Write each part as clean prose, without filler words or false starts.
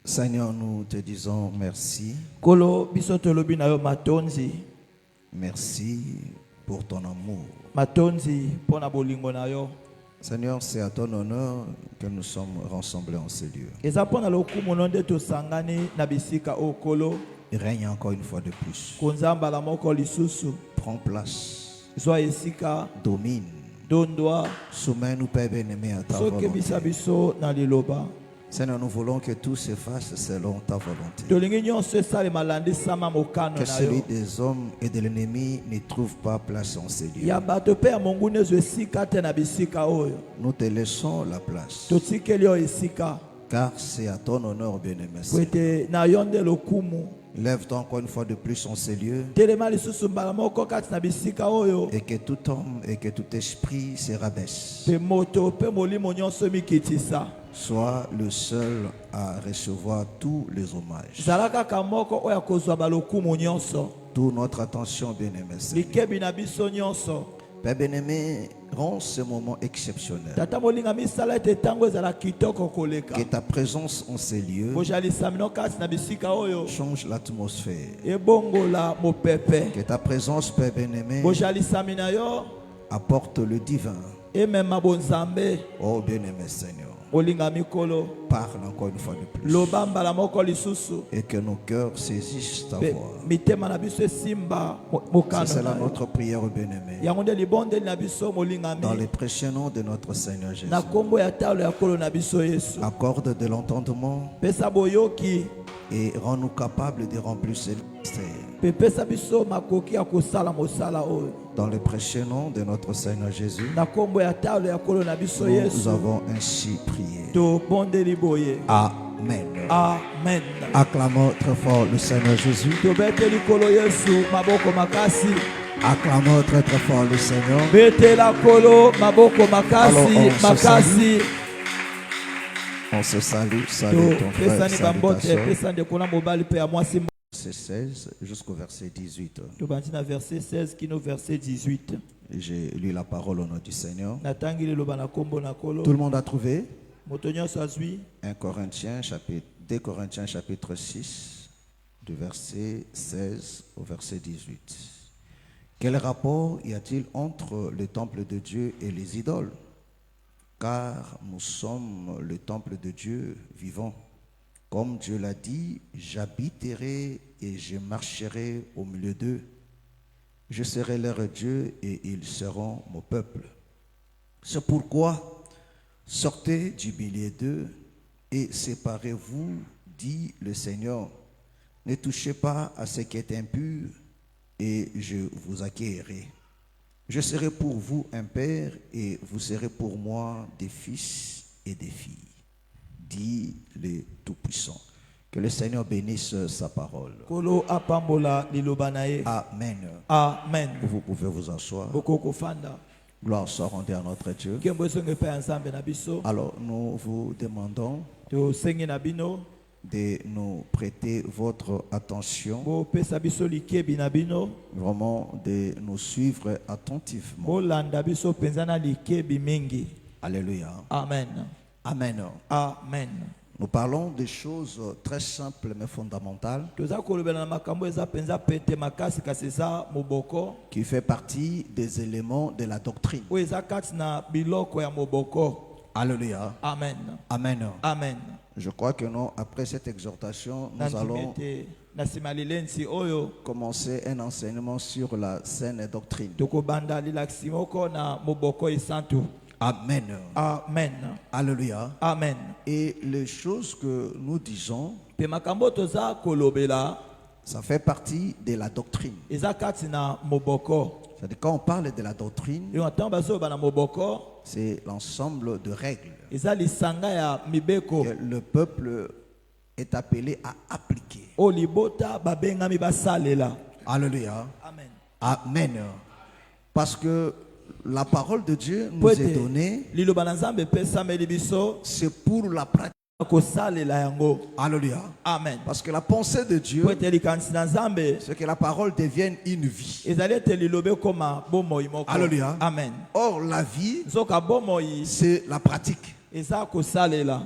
Seigneur, nous te disons merci. Kolo biso tolobi na yo matonzi. Merci pour ton amour. Matonzi pona bolingo na yo. Seigneur, c'est à ton honneur que nous sommes rassemblés en ce lieu. Eza pona lokumu nonde to sangani na bisika o kolo. Règne encore une fois de plus. Konzamba la moko lisusu. Prends place. Zwa esika. Domine. Dondwa. Soumets-nous, Père bien-aimé, à ta Soke volonté. bisa biso na liloba. Seigneur, nous voulons que tout se fasse selon ta volonté. Tolingi nyonso esale malandi sama mokano Que na celui yo. des hommes et de l'ennemi ne trouve pas place en ce lieu. Ya bato pe ya mongune zo esika te na bisika oyo. Nous te laissons la place. Totikeli yo esika. Car c'est à ton honneur, bien-aimé. Kwete na yonde lokumu. Lève-toi encore une fois de plus en ces lieux. Telema lisusu mbala moko kati na bisika oyo. Et que tout homme et que tout esprit se rabaisse. Pe moto pe molimo nyonso mikitisa. Sois le seul à recevoir tous les hommages. Zalaka kamoko oya kozwa balokumu nyonso. Toute notre attention, bien-aimé Seigneur. Likebi na biso nyonso. Père bien-aimé, rends ce moment exceptionnel. Tata molinga misala ete tango ezala kitoko koleka. Que ta présence en ces lieux Bojalisa mino kati na bisika oyo. change l'atmosphère. Ebongola mopepe. Que ta présence, Père bien-aimé, Bojalisa mina yo. apporte le divin. Emema bonzambe. Oh bien-aimé Seigneur, Olinga mikolo. parle encore une fois de plus. Lobamba la moko lisusu. Et que nos cœurs saisissent ta Pe voix. mitema na biso esimba mokano. C'est là notre prière, bien-aimé. Yango nde libondeli na biso molinga Dans mi. les précieux noms de notre Seigneur Jésus. Na kombo ya talo ya kolo na biso Yesu. Accorde de l'entendement Pesa boyoki. et rends-nous capables de remplir ce mystère. Pe pesa biso makoki ya kosala mosala oyo. Dans le précieux nom de notre Seigneur Jésus, Na kombo ya talo ya kolo na biso nous Yesu. avons ainsi prié. To bondeli boye. Amen. Amen. Acclamons très fort le Seigneur Jésus. To beteli kolo Yesu maboko makasi. Acclamons très très fort le Seigneur. Betela kolo maboko makasi Alors, on se makasi. On se salue, To salut ton frère, pesa ni bambote salutations. pesa ndeko mobali pe ya mwasi. C'est 16 jusqu'au verset 18. To bandi na verset 16 kino verset 18. J'ai lu la parole au nom du Seigneur. Natangi liloba na kombo na kolo. Tout le monde a trouvé? Moto nyonso azwi. 2 Corinthiens chapitre 6, du verset 16 au verset 18. Quel rapport y a-t-il entre le temple de Dieu et les idoles? Car nous sommes le temple de Dieu vivant. Comme Dieu l'a dit, j'habiterai et je marcherai au milieu d'eux. Je serai leur Dieu et ils seront mon peuple. C'est pourquoi sortez du milieu d'eux et séparez-vous, dit le Seigneur. Ne touchez pas à ce qui est impur et je vous accueillerai. Je serai pour vous un père et vous serez pour moi des fils et des filles, dit le Tout-Puissant. Que le Seigneur bénisse sa parole. Kolo apambola liloba na ye. Amen. Amen. Vous pouvez vous asseoir. Bokoko fanda. Gloire soit rendue à notre Dieu. Kembo songe pe ensemble na biso. Alors, nous vous demandons To sengi na bino. de nous prêter votre attention, Bo pesa biso likebi na bino. vraiment de nous suivre attentivement. Bolanda biso penza na likebi mingi. Alléluia. Amen. Amen. Amen. Nous parlons des choses très simples mais fondamentales Toza kolobela na makambo eza penza pete makasi kasi eza moboko. qui fait partie des éléments de la doctrine. O eza kati na biloko ya moboko. Alléluia. Amen. Amen. Amen. Je crois que non, après cette exhortation, nous allons na simalilensi oyo commencer un enseignement sur la saine doctrine. tokobanda lilaksi moko na moboko esantu. Amen. Amen. Alléluia. Amen. Et les choses que nous disons, Pe makambo toza kolobela ça fait partie de la doctrine. eza kati na moboko. C'est-à-dire quand on parle de la doctrine, Yo ntango bazoba na moboko c'est l'ensemble de règles eza lisanga ya mibeko que le peuple est appelé à appliquer. o libota babengami basalela. Alléluia. Amen. Amen. Parce que la parole de Dieu nous est donnée, liloba na Nzambe epesameli biso c'est pour la pratique. kosalela yango. Alléluia. Amen. Parce que la pensée de Dieu, Po ete likanisi na Nzambe c'est que la parole devienne une vie. ezali ete lilobe koma bomoi moko. Alléluia. Amen. Or, la vie, Nzoka bomoi c'est la pratique. eza kosalela.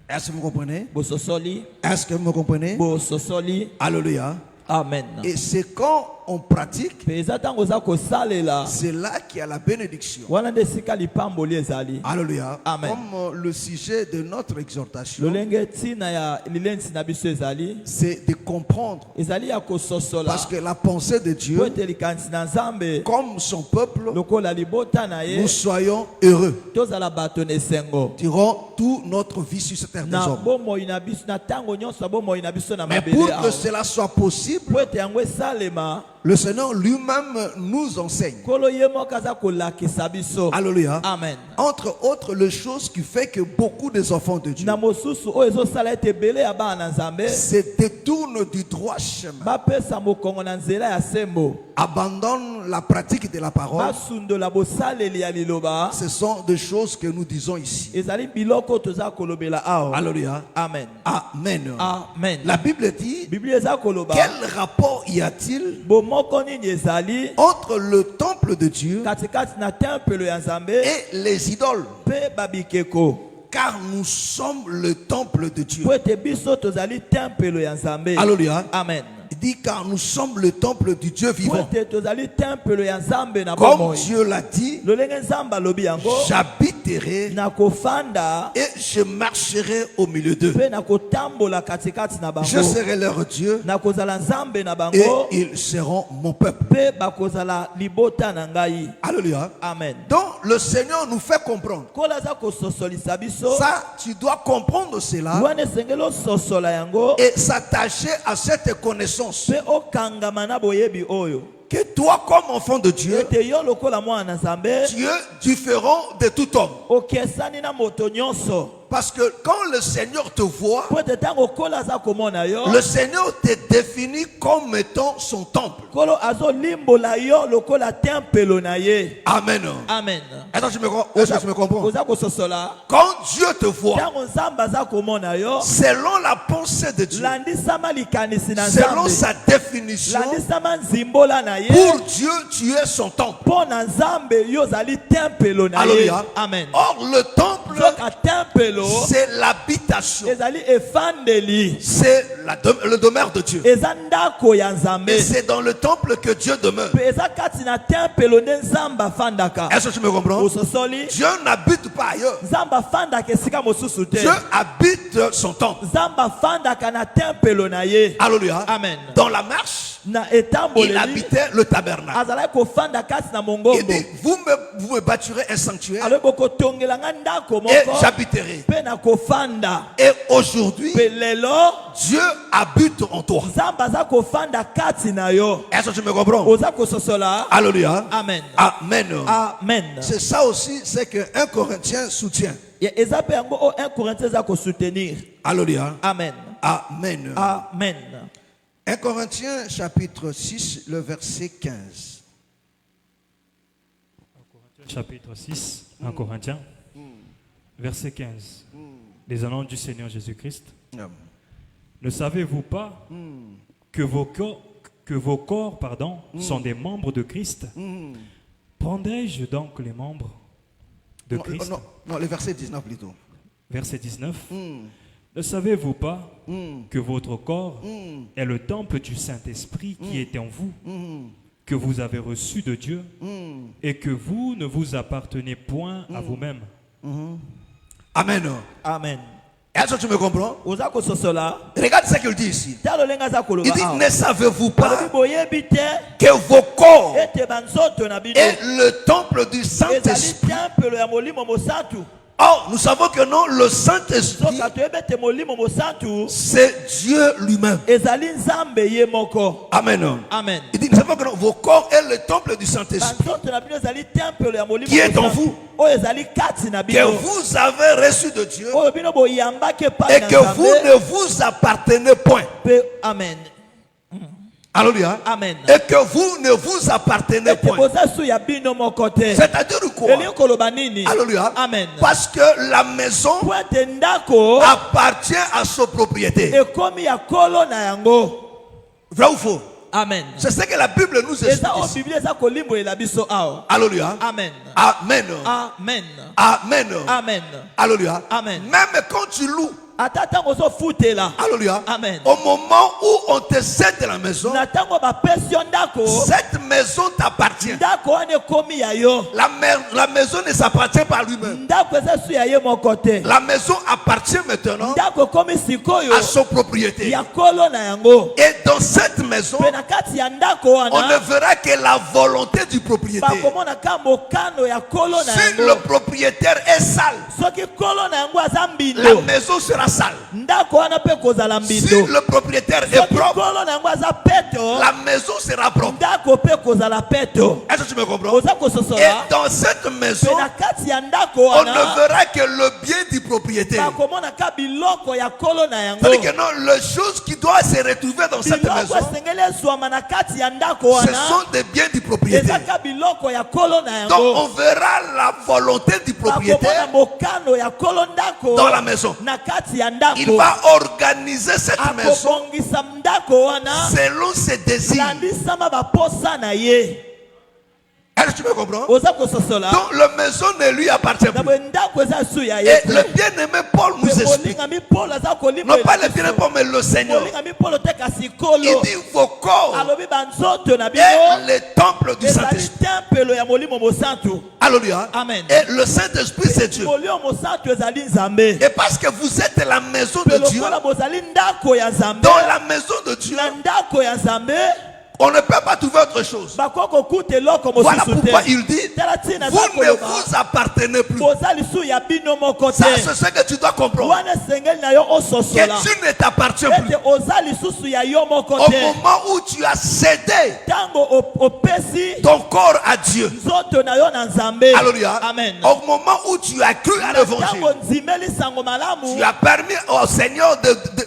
Est-ce que vous comprenez? bososoli, Est-ce que vous me comprenez? bososoli. Alléluia. Amen. Et c'est quand on pratique, Peza tango za kosalela. c'est là qu'il y a la bénédiction. Wana nde sika lipamboli ezali. Alléluia. Amen. Comme le sujet de notre exhortation, Lolenge tina ya lilensi na biso ezali. c'est de comprendre. Ezali ya kososola. Parce que la pensée de Dieu, Po ete likanisi na Nzambe. comme son peuple, Lokola libota na ye. nous soyons heureux Tozala bato na esengo. durant toute notre vie sur cette terre des Na hommes. bomoi na biso na tango nyonso bomoi na biso na Mais mabele pour que awa. cela soit possible, Po ete yango esalema. le Seigneur lui-même nous enseigne. Kolo ye moko aza kolakisa biso. Alléluia. Amen. Entre autres, les choses qui fait que beaucoup des enfants de Dieu Na mosusu oyo ezosala ete ebele ya bana na Nzambe se détournent du droit chemin, bapesa mokongo na nzela ya sembo, abandonnent la pratique de la parole. basundola bosaleli ya liloba. Ce sont des choses que nous disons ici. Ezali biloko toza kolobela awa. Alléluia. Amen. Amen. Amen. La Bible dit, Biblia eza koloba quel rapport y a-t-il bomoko nini ezali entre le temple de Dieu katikati na tempelo ya Nzambe et les idoles? pe babikeko. Car nous sommes le temple de Dieu. Po ete biso tozali tempelo ya Nzambe. Alléluia. Amen. Il dit car nous sommes le temple du Dieu Po vivant. ete tozali tempelo ya Nzambe na Comme bomoi. Dieu l'a dit, Lolenge Nzambe alobi yango j'habiterai na kofanda et je marcherai au milieu d'eux. pe na kotambola katikati na bango. Je serai leur Dieu Na kozala Nzambe na et bango ils seront mon peuple. pe bakozala libota na ngai. Alléluia. Amen. Donc le Seigneur nous fait comprendre. Kola za kososolisa biso. Ça, tu dois comprendre cela Wana esengeli ososola yango et s'attacher à cette connaissance. pe okangama na boyebi oyo. Que toi, comme enfant de Dieu, Ete yo lokola mwana na Nzambe tu es différent de tout homme. okesani na moto nyonso. Parce que quand le Seigneur te voit, Po ete ntango kola aza komona yo, le Seigneur te définit comme étant son temple. kolo azolimbola yo lokola tempelo na ye. Amen. Amen. Est-ce que tu me comprends? Koza kososola Quand Dieu te voit, ntango Nzambe aza komona yo, selon la pensée de Dieu, landisama likanisi na selon Nzambe, sa définition, landisama nzimbola na ye. pour Dieu, tu es son temple. Mpo na Nzambe yo ozali tempelo na ye. Alléluia. Amen. Or, le temple, Soka tempelo c'est l'habitation. ezali efandeli, C'est le demeure de Dieu. eza ndako ya Nzambe. Et c'est dans le temple que Dieu demeure. Pe eza kati na tempelo nde Nzambe afandaka. Est-ce que tu me comprends? Ososoli Dieu n'habite pas ailleurs. Nzambe afandaka esika mosusu te. Dieu habite son temple. Nzambe afandaka na tempelo na ye. Alléluia. Amen. Dans la marche, Na il etamboleli habitait le tabernacle. azalaki kofanda kati na Il mongombo. dit, vous me bâtirez un sanctuaire Alobi bokotongelanga ndako et moko j'habiterai. mpe na kofanda. Et aujourd'hui, Pe lelo Dieu habite en toi. Nzambe aza kofanda kati na yo. Est-ce que tu me comprends? Oza kososola. Alléluia. Amen. Amen. Amen. C'est ça aussi, c'est que 1 Corinthien soutient. Ya eza pe yango o 1 Corinthiens za ko soutenir. Alléluia. Amen. Amen. Amen. 1 Corinthiens chapitre 6, le verset 15. Chapitre 6, 1 Corinthiens, verset 15. Les annonces du Seigneur Jésus-Christ. Ne savez-vous pas que vos corps, sont des membres de Christ? Prendrai-je donc les membres de Christ? Non, le verset 19 plutôt. Verset 19. Ne savez-vous pas que votre corps est le temple du Saint-Esprit qui est en vous, que vous avez reçu de Dieu, et que vous ne vous appartenez point à vous-même? Amen. Amen. Est-ce que tu me comprends? Oza kososola. Regarde ce qu'il dit ici. Talo lenga za koloba. Il dit, ne savez-vous pas Alobi boyebi te que vos corps ete banzoto na bino est le temple du ezali Saint-Esprit? tempelo ya molimo mosantu. Or, nous savons que non, le Saint-Esprit, Soka toyebi ete molimo mosantu c'est Dieu lui-même. ezali Nzambe ye moko. Amen. Amen. Il dit, nous savons que non, vos corps est le temple du Saint-Esprit Banzoto na bino ezali tempelo ya molimo qui est en mosantu. vous, Oyo ezali kati na que bino. vous avez reçu de Dieu Oyo bino boyambaki epai et na que vous Nzambe. ne vous appartenez point. Pe amen. Alléluia. Amen. Et que vous ne vous appartenez Ete point. boza su ya bino moko te. C'est-à-dire quoi? Eli koloba nini? Alléluia. Amen. Parce que la maison Po ete ndako appartient à son propriétaire. ekomi ya kolo na yango. Vrai ou faux? Amen. C'est ce que la Bible nous explique. Eza o ici. Biblia eza kolimbolela biso awa. Alléluia. Amen. Amen. Amen. Amen. Amen. Alléluia. Amen. Même quand tu loues, ata ntango ozofutela. Alléluia. Amen. Au moment où on te cède la maison, Na ntango bapesi yo ndako, cette maison t'appartient. ndako wana ekomi ya yo. La maison ne s'appartient pas à lui-même. Ndako eza su ya ye moko te. La maison appartient maintenant Ndako ekomi sikoyo à son propriétaire. ya kolo na yango. Et dans cette maison, Mpe na kati ya ndako on ne wana verra que la volonté du propriétaire. bakomonaka mokano ya kolo na Si le yango. propriétaire est sale, Soki kolo na yango aza la mbindo, maison sera sale. ndako wana mpe kozala Si mbindo. le propriétaire est Soki propre, kolo na yango aza peto, la maison sera propre. ndako mpe kozala peto. Est-ce que tu me comprends? Oza Et kososola. dans cette maison, Mpe na kati ya ndako on ne wana verra que le bien du propriétaire. bakomonaka biloko ya kolo na yango. C'est-à-dire que non, les choses qui doivent se retrouver dans cette Biloko maison, esengeli ezwama na kati ya ndako ce wana sont des biens du propriétaire. ezaka biloko ya kolo na Donc yango. on verra la volonté du Bakomona propriétaire mokano ya kolo ndako dans la maison. na kati ya Il ndako. va organiser cette maison Akobongisa ndako wana selon ses désirs. landisama baposa na ye. Est-ce que tu me comprends? Oza kososola. Donc la maison ne lui appartient Na plus. bwe ndako eza su ya ye Et te. le bien-aimé Paul nous Mpe explique, molingami Paul aza kolima non pas le bien-aimé Paul, mais le Seigneur. molingami Paul te kasi Il kolo. dit vos corps Alobi banzoto na bino est le temple du ezali Saint-Esprit. tempelo ya molimo mosantu. Alléluia. Amen. Et le Saint-Esprit, c'est Dieu. Molimo mosantu ezali nzambe. Et parce que vous êtes la maison de Pe Dieu, lokola bozali ndako ya nzambe. dans la maison de Dieu, Na ndako ya nzambe on ne peut pas trouver autre chose. bakoko kuta eloko Voilà mosusu pourquoi te. il dit, Tala ntina vous aza ne koloba vous appartenez plus. boza lisu ya bino moko Ça, te. c'est ce que tu dois comprendre. Wana esengeli na yo ososola Que tu ne t'appartiens plus. ete oza lisusu ya yo moko Au te. moment où tu as cédé Ntango opesi ton corps à Dieu. nzoto na yo na nzambe. Alléluia. Amen. Au moment où tu as cru à Ntango l'évangile, nzimeli sango malamu tu as permis au Seigneur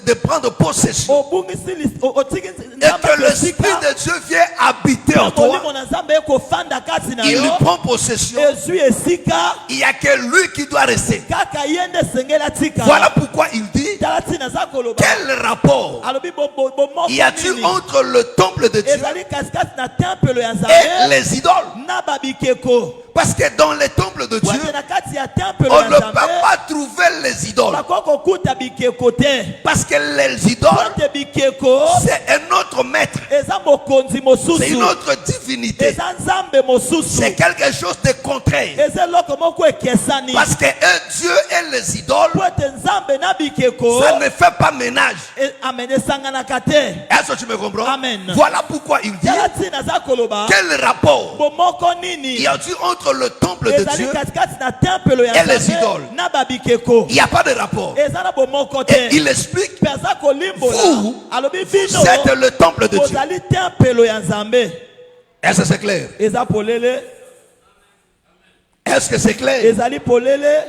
de prendre possession. obungisi otiki Et que l'Esprit de Dieu vient habiter en toi. molimo na nzambe ekofanda kati na Il yo prend possession. ezwi esika Il n'y a que lui qui doit rester. kaka ye nde esengeli atika. Voilà pourquoi il dit, tala ntina aza koloba quel rapport alobi bomoko y a-t-il nini entre le temple de Dieu ezali katikati na tempelo ya et nzambe les idoles? na babikeko. Parce que dans les temples de Dieu, Wate na kati ya tempelo on ya ne peut nzambe pas trouver les idoles. bakoki kokuta bikeko te. Parce que les idoles, Kote bikeko c'est un autre maître. eza mokonzi C'est mosusu, une autre divinité. eza nzambe mosusu, C'est quelque chose de contraire. eza eloko moko ekesani. Parce que Dieu et les idoles, Po ete nzambe na bikeko ça ne fait pas ménage. amen esanganaka te. Est-ce que tu me comprends? Amen. Voilà pourquoi il dit, Tala ntina aza koloba quel rapport bomoko y nini a-t-il entre le temple de ezali Dieu? katikati na tempelo ya et les nzambe idoles. na babikeko. Il n'y a pas de rapport. Eza na bomoko Et te. il explique, Mpe aza kolimbola Vous, alobi bino c'est le temple de Dieu. ozali tempelo ya nzambe. Est-ce que c'est clair? Eza polele Est-ce que c'est clair? ezali polele.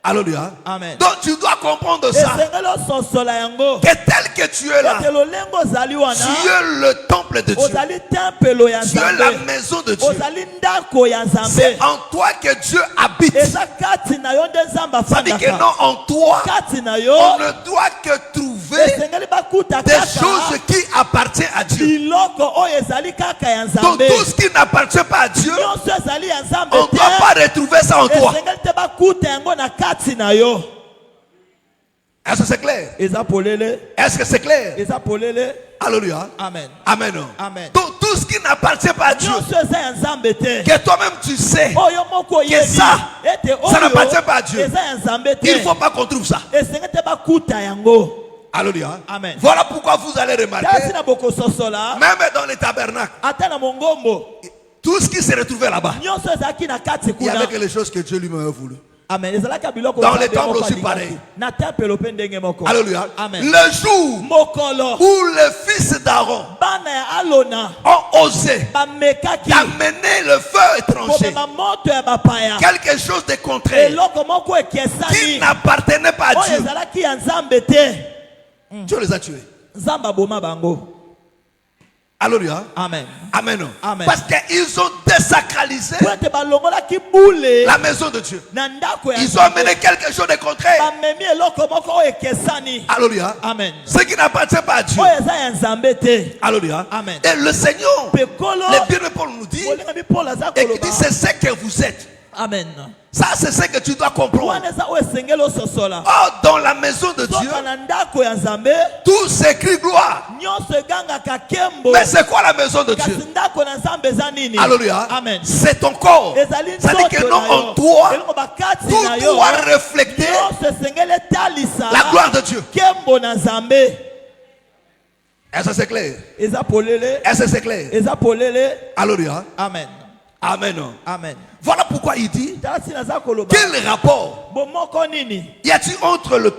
Alléluia. Amen. Donc tu dois comprendre ça. esengeli ososola yango Que tel que tu es là, ete lolenge ozali tu wana es le temple de Dieu. ozali tempelo ya Tu es la nzambe, maison de Dieu. ozali ndako ya C'est nzambe. en toi que Dieu habite. eza kati na yo nde nzambe Ça dit que afandaka. non, en toi, Kati na yo on ne doit que trouver esengeli bakuta des kaka choses qui appartiennent à Dieu. biloko oyo ezali kaka ya Donc nzambe. tout ce qui n'appartient pas à Dieu, nyonso ezali ya nzambe on ne doit te, pas retrouver ça en toi. esengeli te bakuta yango na kati na yo. Est-ce que c'est clair? eza polele Est-ce que c'est clair? eza polele. Alléluia. Amen. Amen. Amen. Donc tout ce qui n'appartient pas à Dieu, nyonso eza ya nzambe te, que toi-même tu sais, oyo moko que oyebi ça, ete ça n'appartient oyo pas à Dieu. eza ya nzambe te, Il ne faut pas qu'on trouve ça. esengeli te bakuta yango. Alléluia. Amen. Voilà pourquoi vous allez Kasi remarquer, na bokososola même dans les tabernacles, ata na mongombo tout ce qui se retrouvait là-bas, nyonso ezalaki na kati il y kuna. avait que les choses que Dieu lui-même a voulu. Amen. ezalaki biloko Dans nzambe les temples moko aussi alingaki. pareil. Na tempelo mpe ndenge moko. Alléluia. Amen. Le jour mokolo où les fils d'Aaron bana ya alona ont osé bamekaki d'amener le feu étranger, kobema moto ya bapaya, quelque chose de contraire eloko moko qui ekesani n'appartenait pas à oyo Dieu, ezalaki ya nzambe te, Dieu les a tués. nzambe aboma bango. Alléluia. Amen. Amen. Amen. Parce qu'ils ont désacralisé Po ete balongolaki bule la maison de Dieu. na ndako ya Ils ont nzambe, amené quelque chose de contraire. bamemi eloko moko oyo ekesani. Alléluia. Amen. Ce qui n'appartient pas à Dieu. oyo eza ya nzambe te. Alléluia. Amen. Et le Seigneur, Mpe kolo le bien de Paul nous dit, olingami Paul aza et qui dit koloba c'est ce que vous êtes. Amen. Ça, c'est ce que tu dois comprendre. Wana eza oyo esengeli ososola. Oh, dans la maison de Dieu, Soka na ndako ya Nzambe, tout s'écrit gloire. nyonso egangaka nkembo. Mais c'est quoi la maison de Dieu? Kasi ndako na Nzambe eza nini? Alléluia. Amen. C'est ton corps. Ezali C'est-à-dire que nzoto non, na yo. en toi, Elongo bakati tout na yo. doit refléter Nyonso esengeli etalisa la gloire de Dieu. nkembo na Nzambe. Est-ce que c'est clair? Eza polele. Est-ce que c'est clair? Eza polele. Alléluia. Amen. Amen. Amen. Voilà pourquoi il dit, Tasi naza koloba. quel rapport Bomoko nini? y a-t-il entre le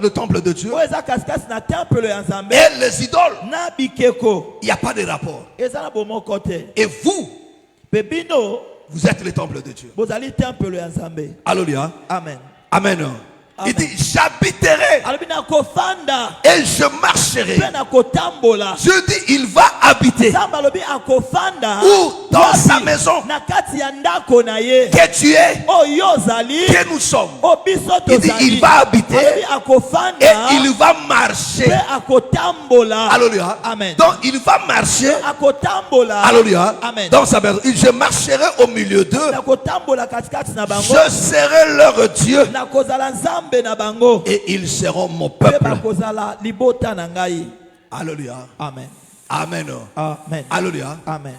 temple de Dieu Oyo eza kasikasi na temple ya Nzambe. et les idoles? Na bikeko. Il n'y a pas de rapport. Eza na bomoko te. Et vous, Pe bino vous êtes le temple de Dieu. bozali temple ya Nzambe. Alléluia. Amen. Amen. Il dit, j'habiterai Alobi na kofanda. et je marcherai. Pe na kotambola. Dieu dit, il va habiter. Nzambe alobi akofanda. Où? Dans sa maison. Na kati ya ndako na ye. Que tu es, Oyo ozali. que nous sommes. O biso Il dit, tozali. il va habiter Alobi akofanda. et il va marcher. Pe akotambola. Alléluia. Amen. Donc, il va marcher. Akotambola. Alléluia. Amen. Dans sa maison. Je marcherai au milieu d'eux. Na kotambola katikati na bango. Je serai leur Dieu. Na kozala Nzambe na bango. Et ils seront mon Pe peuple. bakozala libota na ngai. Alléluia. Amen. Amen. Amen. Alléluia. Amen.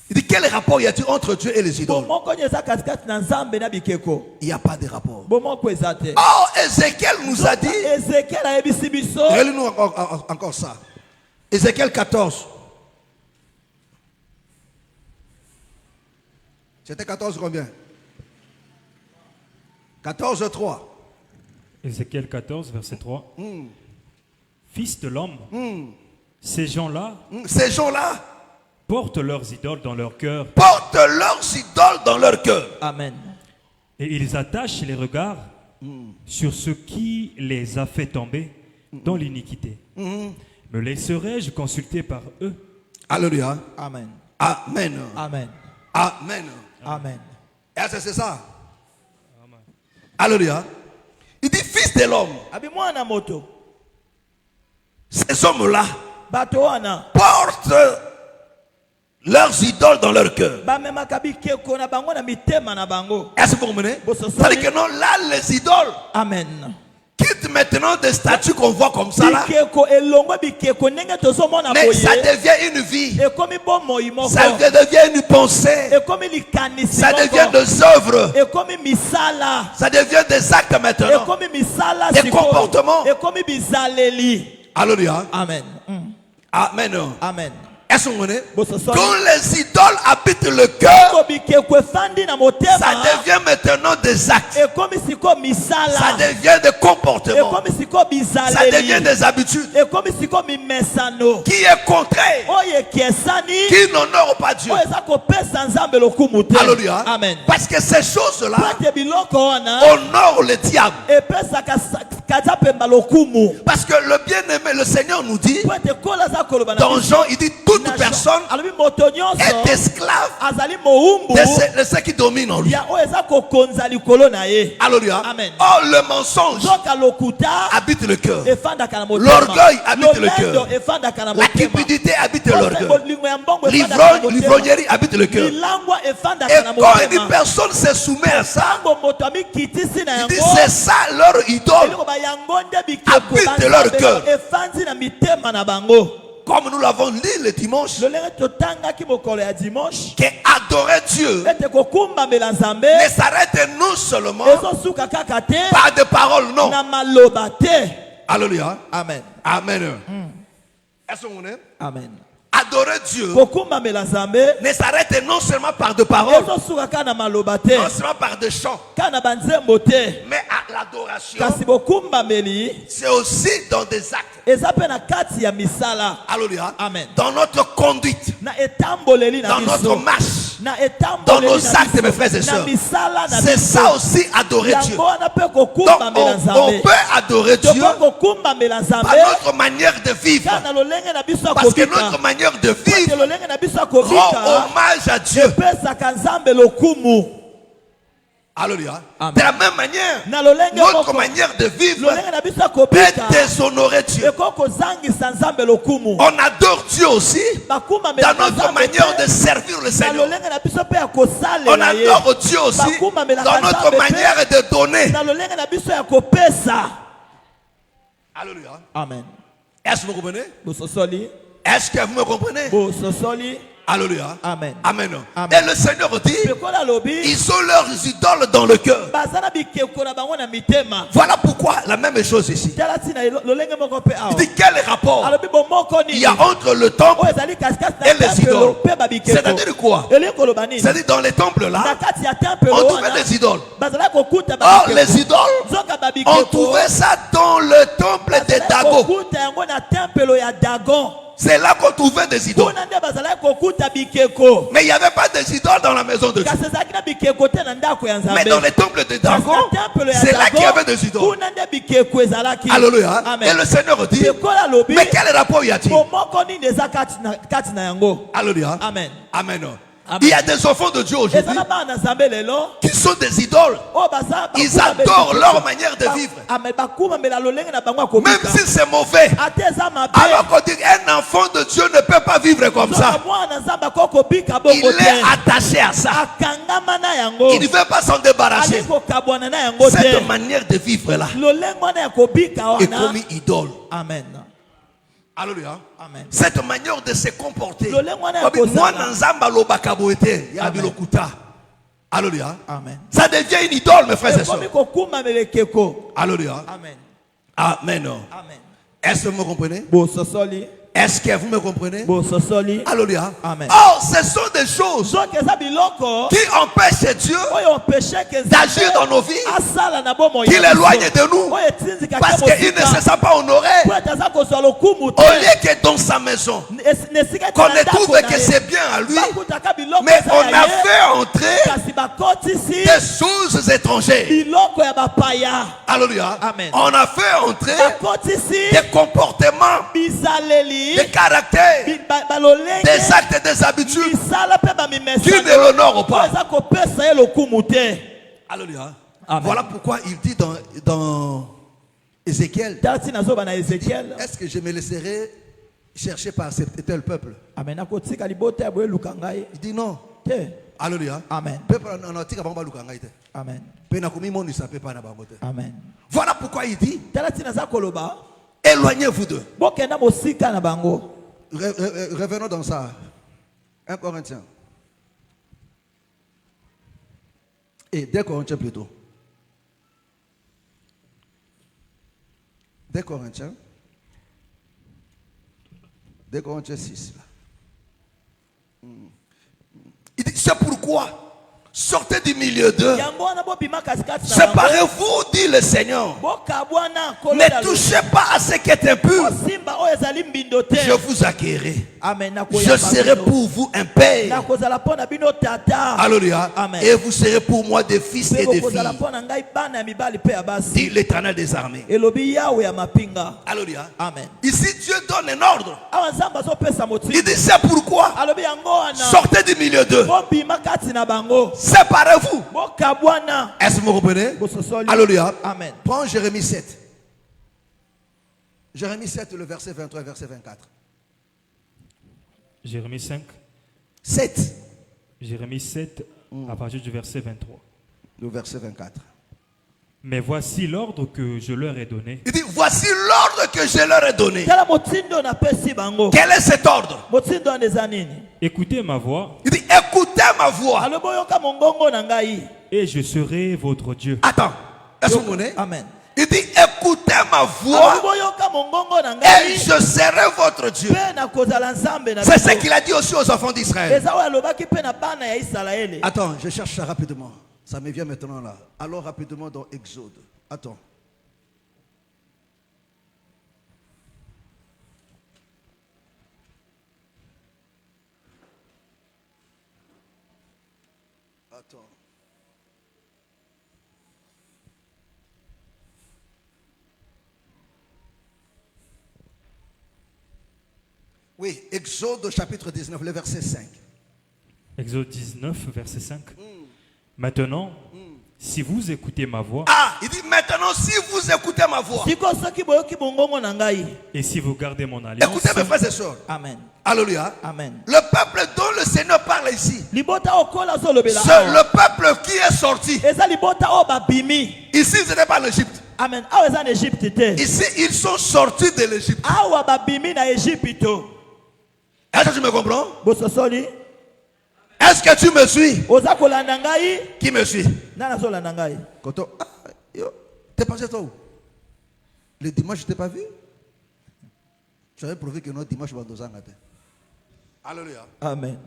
Il dit, quel rapport y a-t-il entre Dieu et les idoles? Bomoko nyeza katikati na Nzambe na bikeko. Il n'y a pas de rapport. Bomoko eza te. Oh, Ézéchiel nous a dit, Ézéchiel ayebisi biso. relis-nous encore ça. Ézéchiel 14. C'était 14 combien? 14, 3. Ézéchiel 14, verset 3. Fils de l'homme, ces gens-là Ces gens-là portent leurs idoles dans leur cœur portent leurs idoles dans leur cœur. Amen. et ils attachent les regards sur ce qui les a fait tomber dans l'iniquité. Me laisserai-je consulter par eux? Alléluia. Amen. Amen. Amen. Amen. Amen. Est-ce que c'est ça? Alléluia. Il dit, fils de l'homme, Abi mwana moto. ces hommes-là Bato wana. portent leurs idoles dans leur cœur. Bamemaka bikeko na bango na mitema na bango. Est-ce que vous comprenez? Bososo. C'est-à-dire que non, là, les idoles Amen. quittent maintenant des statues qu'on voit comme ça là. Bikeko elongwe bikeko ndenge tozomona Mais boye. ça devient une vie. Ekomi bomoi moko. Ça devient une pensée. Ekomi likanisi Ça moko. devient des œuvres. Ekomi misala. Ça devient des actes maintenant. Ekomi misala Des sikoyo. comportements. Ekomi bizaleli. Alléluia. Amen. Amen. Amen. Est-ce que vous comprenez? Bososo. Quand les idoles habitent le cœur, Ko bikeko efandi na motema. ça devient maintenant des actes. Ekomi siko misala. Ça devient des comportements. Ekomi siko Ça bizaleli. devient des habitudes Ekomi siko mimesano. qui est contraire, Oyo ekesani. qui n'honorent pas Dieu. Oyo eza kopesa Nzambe lokumu te. Alléluia. Amen. Parce que ces choses-là Pate biloko wana. honorent le diable. Epesaka kaza pemba lokumu. Parce que le bien-aimé, le Seigneur nous dit, Po ete kola za koloba na dans biso. Jean, il dit, toute Na personne alobi moto nyonso est esclave azali moumbu de ceux qui dominent en lui. ya oyo eza kokonza likolo na ye. Alléluia. Amen. Oh, le mensonge Nzoka lokuta habite le cœur. efandaka na motema. L'orgueil habite le Lolendo cœur. efandaka na La motema. cupidité habite l'orgueil. Bolingo ya mbongo efandaka na motema. L'ivrognerie habite le cœur. Bilangwa Et efandaka na quand une motema. personne se soumet à ça, Tango moto amikitisi na il dit yango. c'est ça leur idole. Eloko ba yango nde bikeko Habite leur cœur. efandi na mitema na bango. Comme nous l'avons lu le dimanche, Lolenge totangaki mokolo ya dimanche. que adorer Dieu Ete kokumbamela Nzambe ne s'arrête non seulement ezosuka kaka te par des paroles, non. na maloba te. Alléluia. Amen. Amen. Est-ce que vous comprenez? Amen. Adorer Dieu Kokumbamela Nzambe ne s'arrête non seulement par des paroles, ezosuka kaka na maloba te. non seulement par des chants, Kaka na banzembo te. mais à l'adoration, Kasi bokumbameli c'est aussi dans des actes. eza pe na kati ya misala. Alléluia. Amen. Dans notre conduite, Na etamboleli na dans notre biso. marche, Na dans etamboleli nos na actes, mes biso. frères et Na sœurs. misala na C'est biso. ça aussi adorer Dieu. Yango wana pe Donc kokumbamela on Nzambe. peut adorer Dieu Toko kokumbamela par Nzambe. notre manière de vivre. Kaka na lolenge na biso Parce que akobika. notre manière de Ete vivre lolenge na biso rend akobika. hommage à Dieu. Epesaka Nzambe lokumu. Alléluia. Amen. De la même manière, Na lolenge notre moko. manière de vivre Lolenge na biso peut akobika. déshonorer Dieu. Ekoko zangisa nzambe lokumu. On adore Dieu aussi Bakuma dans notre manière de servir le Na Seigneur. lolenge na biso pe akosalela On ye. adore Dieu aussi Bakuma melaka dans notre nzambe manière pe. de donner. Na lolenge na biso ya kopesa. Alléluia. Amen. Est-ce que vous comprenez? Bososoli. Est-ce que vous me comprenez? Bososoli. Alléluia. Amen. Amen. Amen. Et le Seigneur dit, Pekola lobi. ils ont leurs idoles dans le cœur. Bazana bikeko na bango na mitema. Voilà pourquoi la même chose ici. Tala tina lolenge moko pe awa. Il dit quel rapport Alobi bomoko ni. il y a entre le temple Oyo ezali kasi-kasi na et les tempelo idoles. pe babikeko. C'est-à-dire quoi? Elingi koloba nini? C'est-à-dire dans les temples Na là, kati ya tempelo on trouvait wana. des idoles. Bazala kokuta Or, babikeko. les idoles, Zoka on babikeko. trouvait ça dans le temple des Dagon. Kokuta yango na tempelo ya Dagon. C'est là qu'on trouvait des idoles. Kuna nde bazala kokuta bikeko. Mais il n'y avait pas des idoles dans la maison de Dieu. Kasi ezalaki na bikeko te na ndako ya Nzambe. Mais dans les temples de Dagon, Kasi na tempelo ya c'est là Dagon, qu'il y avait des idoles. kuna nde bikeko ezalaki. Alléluia. Amen. Et le Seigneur dit, Pekola lobi. mais quel rapport y a-t-il? Bomoko nini eza kati na yango. Alléluia. Amen. Amen. Amen. Il y a des enfants de Dieu aujourd'hui Ezala bana Nzambe lelo. qui sont des idoles. Oh baza. Ils adorent leur manière de vivre. Amen. Bakuma mela lolenge na bango Même akomika. si c'est mauvais. Ate eza mabe. Alors qu'on dit qu'un enfant de Dieu ne peut pas vivre comme ça. Mwana Nzambe akokobika Il bongo te. est attaché à ça. Akangama na yango. Il ne veut pas s'en débarrasser. Ali kokabwana na yango te. Cette manière de vivre là Lolenge wana ya kobika est wana. comme idole. Amen. Alléluia. Amen. Cette manière de se comporter. Lolenge wana ya Moi, kozala. Nzamba lobaka boete, ya Amen. bilokuta. Alléluia. Amen. Ça devient une idole, mes frères et sœurs. Ekomi kokuma melekeko. Alléluia. Amen. Amen. Amen. Est-ce que vous me comprenez? Bososoli. Est-ce que vous me comprenez? Bososoli. Alléluia. Amen. Oh, ce sont des choses Zoke eza biloko. qui empêchent Dieu Oyo empêche que d'agir dans nos vies, asala na bomo qui l'éloignent de nous, Oyo etinzika parce qu'il ne se sent pas honoré. Po etaza kozwa lokumu te. Au lieu que dans sa maison, Nesika qu'on ne trouve que c'est bien à lui, bakutaka biloko mais eza on ya a ye. fait entrer Kasi bakotisi des choses étrangères. biloko ya bapaya. Alléluia. Amen. On a fait entrer Bakotisi des comportements, bizaleli des caractères, balolenge des actes et des habitudes misala pe qui bamimesano ne l'honorent pas. eza kopesa ye lokumu te. Alléluia. Amen. Voilà pourquoi il dit dans Ézéchiel, Tala ntina azoba na Ezekiel. est-ce que je me laisserai chercher par ce tel peuple? Amen. Nakotika libota ya boye luka ngai Il dit non. te. Alléluia. Amen. Peuple en antique avant luka ngai te. Amen. Pe na komi moni sape pa na bango te. Amen. Voilà pourquoi il dit Tala ntina aza koloba éloignez-vous d'eux. bokenda mosika na bango. Revenons dans ça. 1 Corinthiens. Et 2 Corinthiens plutôt. 2 Corinthiens. 2 Corinthiens 6. Il dit, c'est pourquoi sortez du milieu d'eux. Yango wana bobima katikati na bango. Séparez-vous, dit le Seigneur. Bokabwana Ne kolola touchez pas à ce qui est impur. simba oyo ezali mbindo te. Je vous accueillerai. Amen. Je serai pour vous un père. nakozala mpo na bino tata. Alléluia. Amen. Et vous serez pour moi des fils et des bokozala filles. mpo na ngai bana ya mibali mpe ya basi. Dit l'Éternel des armées. Elobi yawe ya mapinga. Alléluia. Amen. Ici, Dieu donne un ordre. Awa nzambe azopesa Il motili. dit, c'est pourquoi Alobi yango wana. sortez du milieu d'eux. Bobima kati na bango. Séparez-vous. Bokabwana. Est-ce que vous comprenez? Bososoli. Alléluia. Amen. Prends Jérémie 7. Jérémie 7, le verset 23 et verset 24. Jérémie 5, 7, Jérémie 7, à partir du verset 23. le verset 24. Mais voici l'ordre que je leur ai donné. Il dit, voici l'ordre que je leur ai donné. Tala motindo napesi bango. Quel est cet ordre? Motindo wana eza nini? Écoutez ma voix Il dit, écoutez ma voix. Alobi oyoka mongongo na ngai. et je serai votre Dieu. Attends, est-ce que vous comprenez? Amen. Il dit, écoutez ma voix Alobi oyoka mongongo na et ngai. je serai votre Dieu. Pe nakozala nzambe na C'est ce bino. qu'il a dit aussi aux enfants d'Israël. Eza oyo alobaki pe na bana ya Israele. Attends, je cherche ça rapidement. Ça me vient maintenant là. Alors rapidement dans Exode. Attends. Attends. Oui, Exode chapitre 19, le verset 5. Exode 19, verset 5. Maintenant, si vous écoutez ma voix Ah, il dit maintenant, si vous écoutez ma voix. Siko soki boyoki bongongo na ngai. et si vous gardez mon alliance, Écoutez mes frères et sœurs. Amen. Alléluia. Amen. Le peuple dont le Seigneur parle ici, Libota okola zolobela. c'est le peuple qui est sorti. Eza libota o babimi. Ici, ce n'est pas l'Égypte. Amen. Awa eza en Égypte te. Ici, ils sont sortis de l'Égypte. Awa babimi na Égypte. Est-ce que tu me comprends? Bososoli. Est-ce que tu me suis? Oza kolanda ngai. Qui me suit? Nana zolanda ngai. Koto, ah, yo, t'es passé toi où? Le dimanche, je t'ai pas vu? Tu avais prouvé que notre dimanche, on va nous en matin. Alléluia. Amen.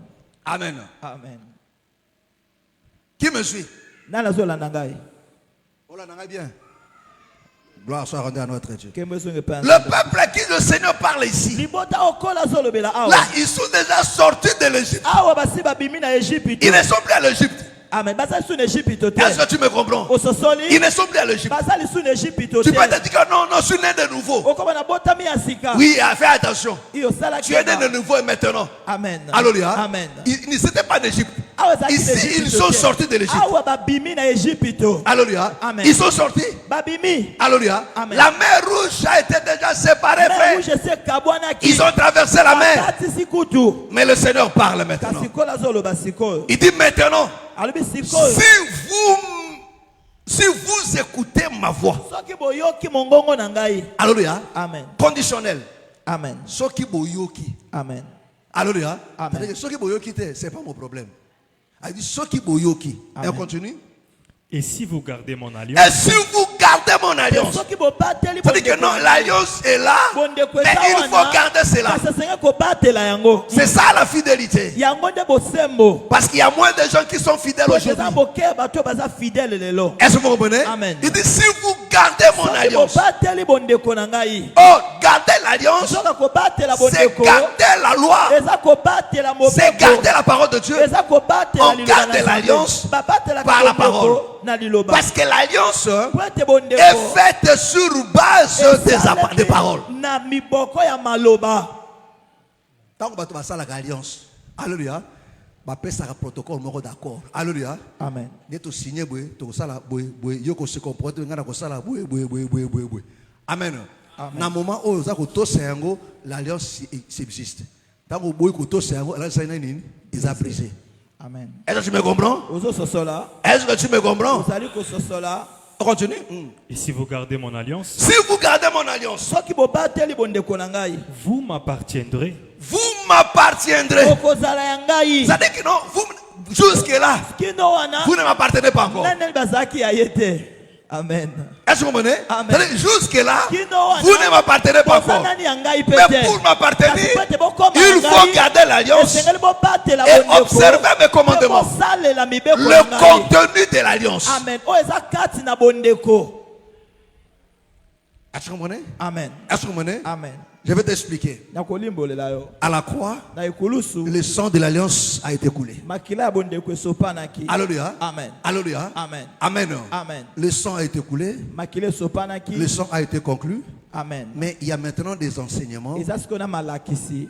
Amen. Amen. Qui me suit? Nana zolanda ngai. On l'a bien. Gloire soit rendue à notre Dieu. Kembe songe pa. Le peuple à qui le Seigneur parle ici, Libota okola zolobela awa. là, ils sont déjà sortis de l'Égypte. Awa basi babimi na Égypte. Ils ne sont plus à l'Égypte. Amen. Basa su na Égypte te. Est-ce que tu me comprends? Ososoli. Ils ne sont plus à l'Égypte. Basa li su na Égypte te. Tu peux te dire que non, non, je suis né de nouveau. Okoma na botami ya sika. Oui, fais attention. Iyo sala Tu es né de nouveau et maintenant. Amen. Alléluia. Amen. Ils n'étaient pas en Égypte. Awa zaki Ici, na Égypte ils sont te. sortis de l'Égypte. Awa babimi na Égypte. Alléluia. Amen. Ils sont sortis. Babimi. Alléluia. Amen. La mer rouge a été déjà séparée, Mais frère. où je sais kabwana ki. Ils ont traversé la mer. Bakati sikutu. Mais le Seigneur parle maintenant. Kasikola zoloba siko. Il dit maintenant, Alobi siko. si vous écoutez ma voix, Soki boyoki mongongo na ngai. alléluia, Amen. conditionnel, Amen. soki boyoki, Amen. alléluia, Amen. c'est-à-dire que soki boyoki, c'est pas mon problème. Il dit soki boyoki, et Amen. on continue. et si vous gardez mon Et alliance, si vous gardez mon alliance, Soki bobateli c'est-à-dire que non, l'alliance est là, mais il faut garder cela. Kasasenga ko batela yango. C'est ça la fidélité. Yango nde bosembo. Parce qu'il y a moins de gens qui sont fidèles aujourd'hui. Eza boke bato baza fidèle lelo. Est-ce que vous comprenez? Amen. Il dit si vous gardez mon Soki alliance, bobateli bondeko na ngai. oh, garder l'alliance, Soka ko batela c'est bondeko. garder la loi, Eza ko batela mobeko. c'est garder la parole de Dieu. Eza ko batela On liloba garde na Nzambe. l'alliance Babatela par la bondeko parole. na liloba. Parce que l'alliance Kwete bondeko. est faite sur base des paroles. Na miboko ya maloba. Tant que tu vas ça l'alliance, alléluia, bah pèse un protocole moko d'accord. Alléluia. Amen. Ni to signer boy, to ça la boy, yoko se comporte ngana ko ça la boy. Amen. Na moment où ça ko to sengo, l'alliance subsiste. Tant que boy ko to sengo, l'alliance est nini, ils a brisé. Amen. Est-ce que tu me comprends? Ozo sosola. Est-ce que tu me comprends? Ozali ko sosola. On continue. et si vous gardez mon alliance, Si vous gardez mon alliance, Soki bobateli bondeko na ngai. vous m'appartiendrez vous m'appartiendrez. Okozala ya ngai. Ça dit que non, vous jusque-là, Kino wana. vous ne m'appartenez pas encore. Nani bazaki ya yete. Amen. Est-ce que vous comprenez? Amen. C'est-à-dire, jusque-là, Kino wana. vous ne m'appartenez pas encore. Nani ya ngai Mais pete. pour m'appartenir, Kasi pete bokoma il ya faut ngai. garder l'alliance Esengeli bobatela et bondeko. observer mes commandements. Bosalela mibeko na Le ngai. contenu de l'alliance. Amen. O eza kati na bondeko. Est-ce que vous comprenez? Amen. Est-ce que vous comprenez? Amen. Je vais t'expliquer. Nakolimbolela yo. À la croix, Na ikulusu. le sang de l'alliance a été coulé. Makila ya bondeko esopanaki. Alléluia. Amen. Alléluia. Amen. Amen. Amen. Le sang a été coulé. Makila esopanaki. Le sang a été conclu. Amen. Mais il y a maintenant des enseignements Eza sikona malakisi.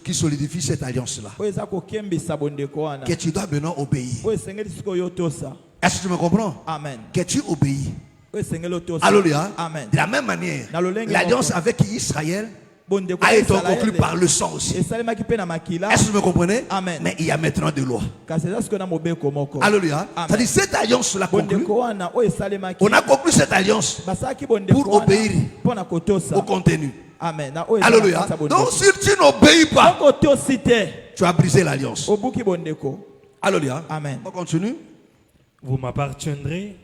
qui solidifient cette alliance-là. O eza kokembisa bondeko wana. Que tu dois maintenant obéir. O esengeli sikoyo tosa. Est-ce que tu me comprends? Amen. Que tu obéis. O esengeli otosa. Alléluia. Amen. De la même manière, Na lolenge l'alliance moko. avec Israël Bondeko a été Israele. conclue par le sang aussi. Esalemaki pe na makila. Est-ce que vous me comprenez? Amen. Mais il y a maintenant des lois. Kasi eza sikona mobeko moko. Alléluia. Amen. C'est-à-dire cette alliance-là conclue. Bondeko wana o esalemaki. On a conclu cette alliance Basaki bondeko pour wana obéir mpona kotosa. au contenu. Amen. Na o eza Alléluia. na kati ya bondeko. Donc si tu n'obéis pas, Soko tosi te. tu as brisé l'alliance. Obuki bondeko. Alléluia. Amen. On continue. vous m'appartiendrez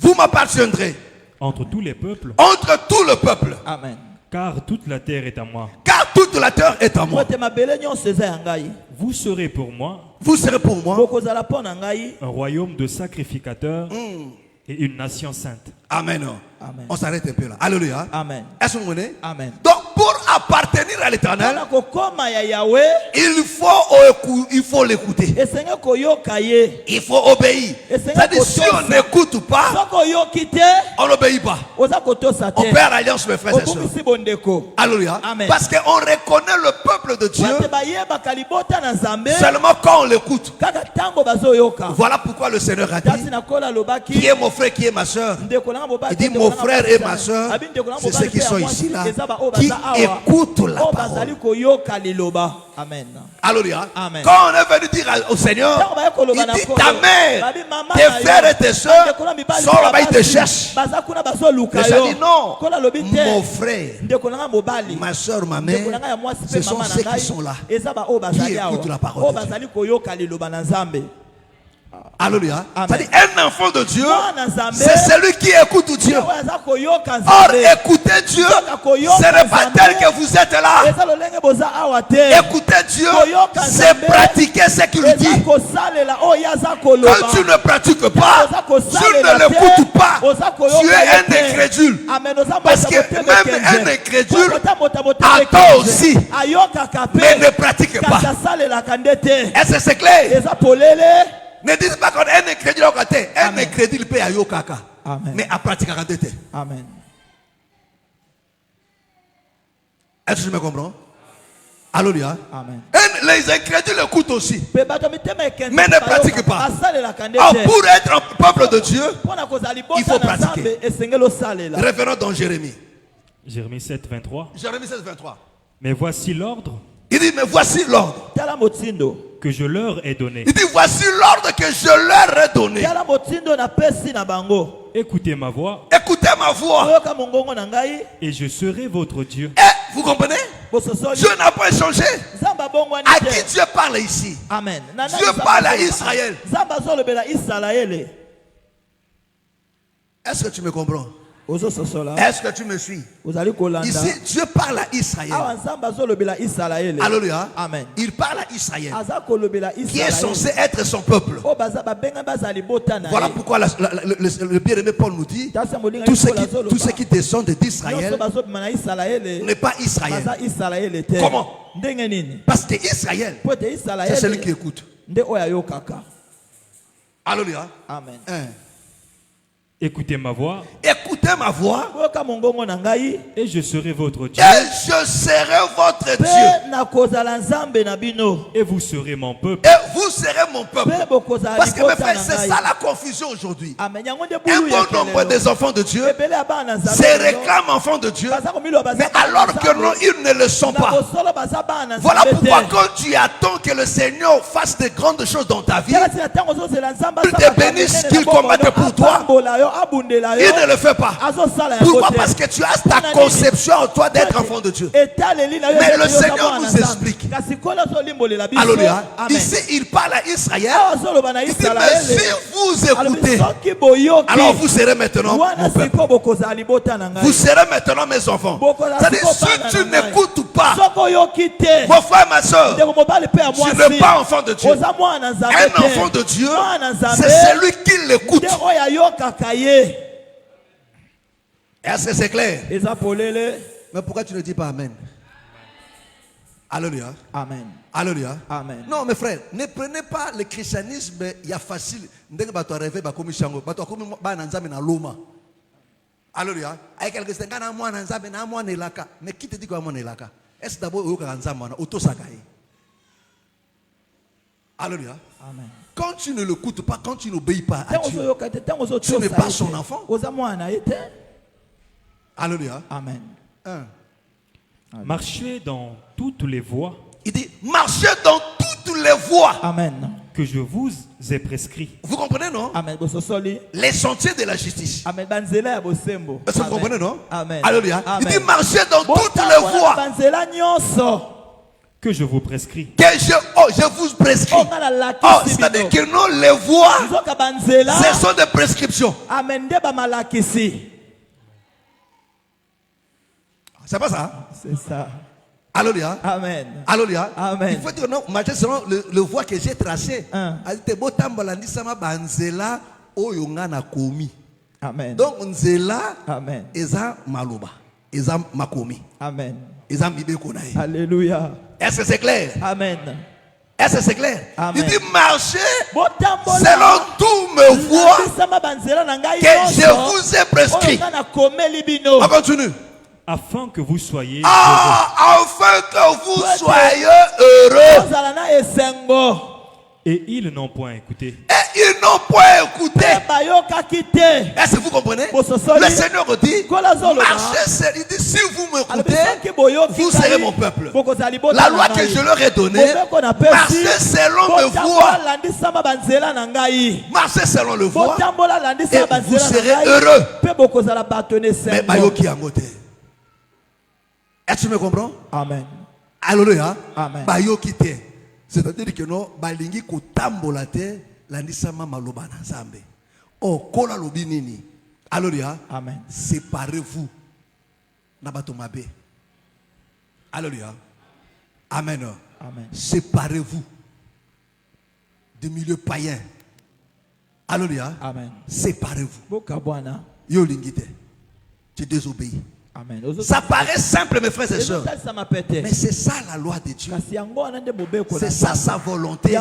Vous m'appartiendrez entre tous les peuples, entre tout le peuple, Amen. car toute la terre est à moi. car toute la terre est à moi. Kote mabele nyonso eza ya ngai. Vous serez pour moi Vous serez pour moi. Bokozala mpo na ngai. un royaume de sacrificateurs et une nation sainte. Amen. Amen. On s'arrête un peu là. Alléluia. Amen. Est-ce que vous comprenez? Amen. Donc, pour appartenir à l'Éternel, mpona kokoma ya Yahweh, il faut l'écouter. esenge koyoka ye. Il faut obéir. C'est-à-dire, si on n'écoute pas, Soko oyoki te, on n'obéit pas. oza kotosa te. On perd alliance, mes frères et sœurs. Obungisi bondeko. Alléluia. Amen. Parce qu'on reconnaît le peuple de Dieu Bate bayebaka libota na Nzambe, seulement quand on l'écoute. kaka tango bazoyoka. Voilà pourquoi le Seigneur a dit, Tasi nakola lobaki, qui est mon frère, qui est ma soeur. ndeko nanga mobali, Il dit, ndeko mon nanga frère mobali, et ma soeur, abi ndeko nanga c'est mobali ceux qui pe ya sont mwasi, ici là, eza ba oyo qui baza awa, écoutent la oyo parole. bazali koyoka liloba. Amen. Alléluia. Amen. Quand on est venu dire au Seigneur, Tango baye koloba il na dit, kolo, ta mère, babi mama tes na yo, frères et tes soeurs ndeko na mibali sont pe là-bas, ils te basi, cherchent. baza kuna bazoluka Mais ça yo. dit non, Kola lobi te, mon frère, ndeko nanga mobali, ma soeur, ma ndeko mère, nanga ya mwasi pe ce sont mama na ceux qui ngai, sont là, eza ba oyo bazali qui awa, écoutent la parole oyo de Dieu. bazali koyoka liloba na Nzambe. Alléluia. Amen. C'est-à-dire, un enfant de Dieu, Mwana Nzambe, c'est celui qui écoute Dieu. oyo aza koyoka Or, Nzambe. écoutez Dieu, ce n'est pas tel que vous êtes là. Eza lolenge boza awa te. Écouter Dieu, Koyoka c'est Nzambe, pratiquer ce qu'il eza dit. kosalela oyo aza koloba. Quand tu ne pratiques pas, Oza tu kosalela ne te, l'écoutes pas. oza koyoka Tu es ye un te. incrédule. Amen. Oza Parce mbota que botebe même kenze. un incrédule Mbota botebe attend kenze. aussi, Ayokaka pe, mais ne pratique pas. kasi asalelaka nde te. Est-ce que c'est clair? Eza polele. Ne dites pas qu'on est un incrédule au côté. Un Amen. incrédule peut y kaka. Amen. Mais à pratiquer à côté. Amen. Est-ce que tu me comprends? Alléluia. Amen. Et les incrédules écoutent aussi. Pe bato mitema ekenze Mais ne pratique pas. asalelaka nde Or, te. pour être un peuple de Dieu, Mpona kozala il faut libota na pratiquer. Nzambe esengeli osalela. revenons dans Jérémie. Jérémie 7, 23. Jérémie 16, 23. Mais voici l'ordre Il dit, mais voici l'ordre. Tala motindo. que je leur ai donné. Il dit, voici l'ordre que je leur ai donné. Tala motindo na pesi na bango. Écoutez ma voix Écoutez ma voix. Oyoka mongongo na ngai. et je serai votre Dieu. Et vous comprenez? Bososoli. Dieu n'a pas changé. Zamba bongwani À te. qui Dieu parle ici? Amen. Dieu parle à Israël. Zamba zolobela Israël. Est-ce que tu me comprends? Ozo sosola. Est-ce que tu me suis? Ozali kolanda. Ici, Dieu parle à Israël. Awa Zamba zolobela Israël. Alléluia. Amen. Il parle à Israël, Aza kolobela qui est Israël. censé être son peuple. O baza babenga bazali bota na. Voilà pourquoi le bien-aimé Paul nous dit, Tasa molinga tous ceux qui descendent d'Israël Nyonso bazobima na Israël. n'est pas Israël. Baza Israël te. Comment? Ndenge nini? Parce que Israël, Po te Israël. c'est celui qui écoute. Nde oyo ayokaka. Alléluia. Amen. Écoutez ma voix Écoutez ma voix Oyoka mongongo na ngai. et je serai votre Dieu. et je serai votre Dieu. Pe na kozala Nzambe na bino. Et vous serez mon peuple. Et vous serez mon peuple. Pe bokozala Parce que mes libota frères, na c'est ngai. ça la confusion aujourd'hui. Amen. Yango nde Un bulu ya bon nombre kelelo. des enfants de Dieu Ebele ya bana Nzambe se lelo. réclament enfants de Dieu, Baza komilo baza mais bana alors que Nzambe. non, ils ne le sont Na pas. kosolo baza bana Voilà Nzambe pourquoi te. quand tu attends que le Seigneur fasse de grandes choses dans ta vie, Yala tina tango zozela Nzambe qu'il te asala bénisse, kamene qu'il na bombo combatte yo, pour toi, abambola yo, abundela yo. il ne le fait pas. Azosala yango Pourquoi? te. Parce que tu as ta conception en toi d'être enfant de Dieu. Etaleli na yo Mais le ete yo Seigneur za mwana nous Nzambe. explique. Kasi kola zolimbolela biso. Alléluia. Amen. Ici, il parle à Israël. Awa zoloba na Il dit, Israël. mais si vous Alobi, écoutez, soki boyoki, alors vous serez maintenant wana mon peuple. siko bokozala libota na ngai. Vous serez maintenant mes enfants. C'est-à-dire, si tu n'écoutes pas, Soko oyoki te. mon frère, ma soeur, Ndeko mobali pe ya tu mwasi. n'es pas enfant de Dieu. Oza mwana Nzambe Un te. enfant de Dieu, Mwana Nzambe, c'est celui qui l'écoute. nde oyo ayokaka ye. Est-ce que c'est clair? Eza polele. Mais pourquoi tu ne dis pas Amen? Alléluia. Amen. Alléluia. Amen. Non, mes frères, ne prenez pas le christianisme, il y a facile. Ndenge bato rêver ba komi shango, bato komi ba na nzambe na loma. Alléluia. Avec quelque chose ngana moi na nzambe na moi nelaka. Mais qui te dit quoi moi nelaka? Est-ce d'abord oyoka nzambe na auto sakaye? Alléluia. Amen. Quand tu ne l'écoutes pas, quand tu n'obéis pas à Tango Dieu, zoyoka te, tango zo tu n'es pas son enfant. Oza mwana ye te. Alléluia. Amen. Marchez dans toutes les voies Il dit, marchez dans toutes les voies Amen. que je vous ai prescrites. Vous comprenez, non? Amen. Bososoli. Les sentiers de la justice. Amen. Banzela ya bosembo. Est-ce que vous Amen. comprenez, non? Amen. Alléluia. Amen. Il dit, marchez dans toutes Botambola les voies banzela nyonso. Que je vous prescris. que je vous prescris. Ongala lakisi Oh, c'est-à-dire que non, les voies, Nzoka banzela. ce sont des prescriptions. Amen. Nde bamalakisi. C'est pas ça? C'est ça. Alléluia. Amen. Alléluia. Amen. Il faut dire non, marcher selon le voie que j'ai tracé. Hein. Botambola ndisama banzela oyo nga na komi. Amen. Donc nzela Amen. eza maloba. ils ont makomi. Amen. Ils ont bibé konaï. Alléluia. Est-ce que c'est clair? Amen. Est-ce que c'est clair? Amen. Il dit marchez Botambola. selon tous mes voies que je que vous ai prescrit. On continue. Afin que vous soyez Afin que vous soyez heureux. Et ils n'ont point écouté. Et ils n'ont point écouté. Est-ce que vous comprenez? Le Seigneur dit, marchez, il dit, si vous m'écoutez, vous serez mon peuple. La loi que je leur ai donnée, marchez selon mes voies. Marchez selon le voie et vous serez heureux. Mais Bayoki Angote. Est-ce que tu me comprends? Amen. Alléluia. Amen. Bayoki te. C'est-à-dire que non, balingi kotambola te, landisama maloba na Nzambe. Oh, kola lobi nini. Alléluia. Amen. Séparez-vous. Nabato mabe. Alléluia. Amen. Amen. Séparez-vous des milieux païens. Alléluia. Amen. Séparez-vous. Bokabwana. Yo lingite. Tu désobéis. Amen. Ça paraît simple, mes frères et sœurs. Mais c'est ça la loi de Dieu. C'est ça sa volonté. Mes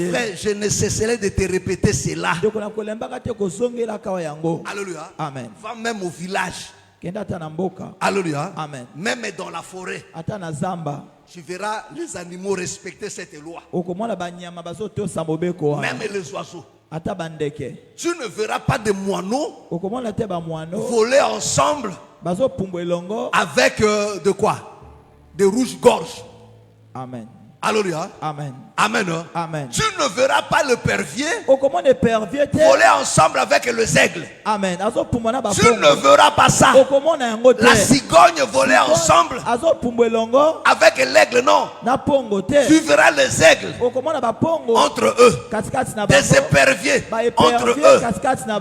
frères, je ne cesserai de te répéter cela. Alléluia. Amen. Va même au village. Alléluia. Amen. Même dans la forêt. Tu verras les animaux respecter cette loi. Même les oiseaux. Tu ne verras pas de moineaux voler ensemble avec de quoi? Des rouges-gorges. Amen. Alléluia. Amen. Amen. Amen. Tu ne verras pas le pervier voler ensemble avec les aigles. Amen. Tu ne verras pas ça. La cigogne voler ensemble avec l'aigle, non. Tu verras les aigles entre eux, des éperviers entre eux,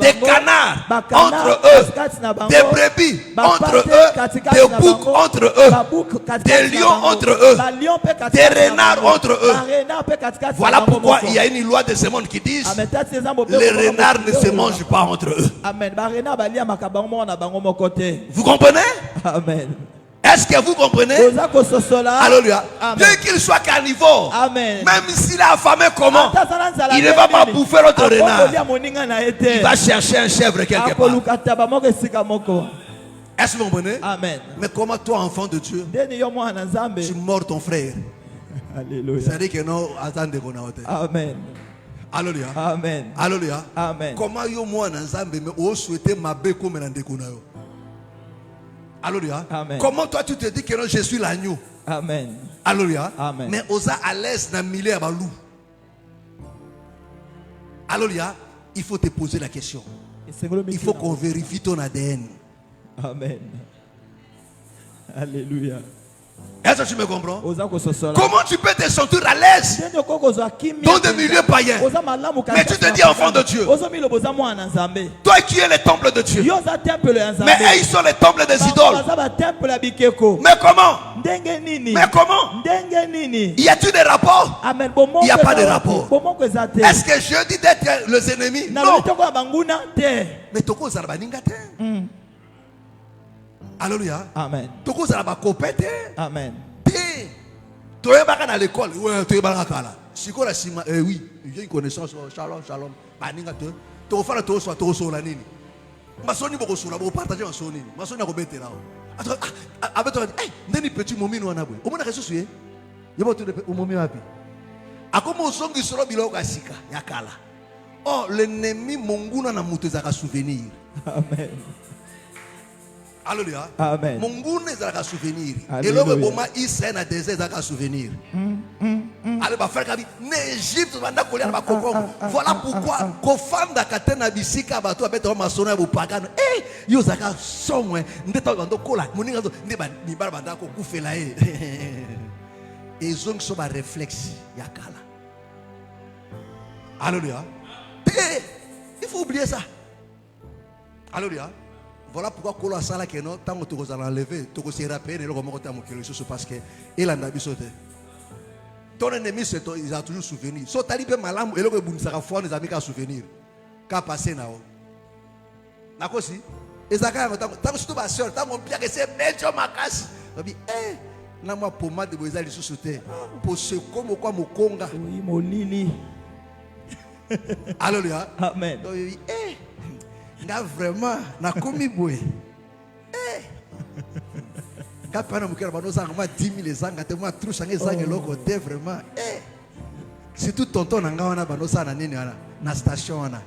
des canards entre eux, des brebis entre eux, des boucs entre eux, des lions entre eux, des renards entre eux. Voilà pourquoi il y a une loi de ce monde qui dit les renards ne se mangent pas entre eux. Vous comprenez? Amen. Est-ce que vous comprenez? Alléluia. Bien qu'il soit carnivore, Amen. même s'il est affamé comment, il ne va pas bouffer l'autre renard. Il va chercher un chèvre quelque part. Est-ce que vous comprenez? Amen. Mais comment toi, enfant de Dieu, tu mords ton frère? Alléluia. C'est-à-dire que non, attendez qu'on a. Amen. Alléluia. Amen. Alléluia. Amen. Comment yo moi na Nzambe mais o souhaiter ma be comme na ndeko na yo. Alléluia. Amen. Comment toi tu te dis que non, je suis l'agneau? Amen. Alléluia. Amen. Mais osa à l'aise dans milieu à balou. Alléluia. Il faut te poser la question. Il faut qu'on vérifie ton ADN. Amen. Alléluia. Est-ce que tu me comprends? Comment tu peux te sentir à l'aise dans des milieux païens, mais tu te dis enfant de Dieu? Toi qui es le temple de Dieu, mais ils sont les temples des idoles. Mais comment? Mais comment? Y a-t-il des rapports? Il n'y a pas de rapport. Est-ce que je dis d'être les ennemis? Non. Mais toko zarabaninga te. Alléluia. Amen. Toko zarabakopé te. Amen. Tu es à l'école. Ouais, tu es à l'école. Si tu es oui, j'ai une connaissance. Shalom, shalom. Baninga te. Tu vas faire tout ça, tout ça la nini. Masoni boko sula, boko partager masoni. Masoni a robé là. Avec toi, hey, n'eni petit momi no anabwe. Omo na keso suye. Yebo tu de momi wapi. Akomo songi solo biloko asika yakala. Oh, l'ennemi monguna na mutu zaka souvenir. Amen. Alléluia. Amen. Monguna zaka souvenir. Et Alléluia. le boma Israël na désert zaka souvenir. Allez ba faire kabi n'Égypte banda kolia ba kokoko. Voilà pourquoi kofanda katena bisika bato abeto masona ya bopagano. Eh, yo zaka somwe ndeta bando kola moninga zo ndeba nibara banda ko kufela e. Ils ont so ba réflexe yakala. Alléluia. Il faut oublier ça. Alléluia. Voilà pourquoi Kolo Sala Keno, tant que tu vas enlever, tu vas se rappeler de comment tu as moqué parce que il en a bisoté. Ton ennemi, il a toujours souvenir. So talibé malam, et le bon sera fort, les amis qui souvenir. Qu'a passé nao. Nakosi, Et ça quand tant surtout ma soeur, tant mon pire que c'est belge makas. On dit na moi pomade de boza li sous-souté. Pour ce comme quoi mokonga. Oui, molili. Alléluia. Amen. Donc il dit nga vraiment na komi boy. Quand pendant mon cœur ba nous angama 10 000 zanga te moi trouche ngé zanga loko te vraiment. Surtout tonton nanga wana ba nous na nini wana na station wana.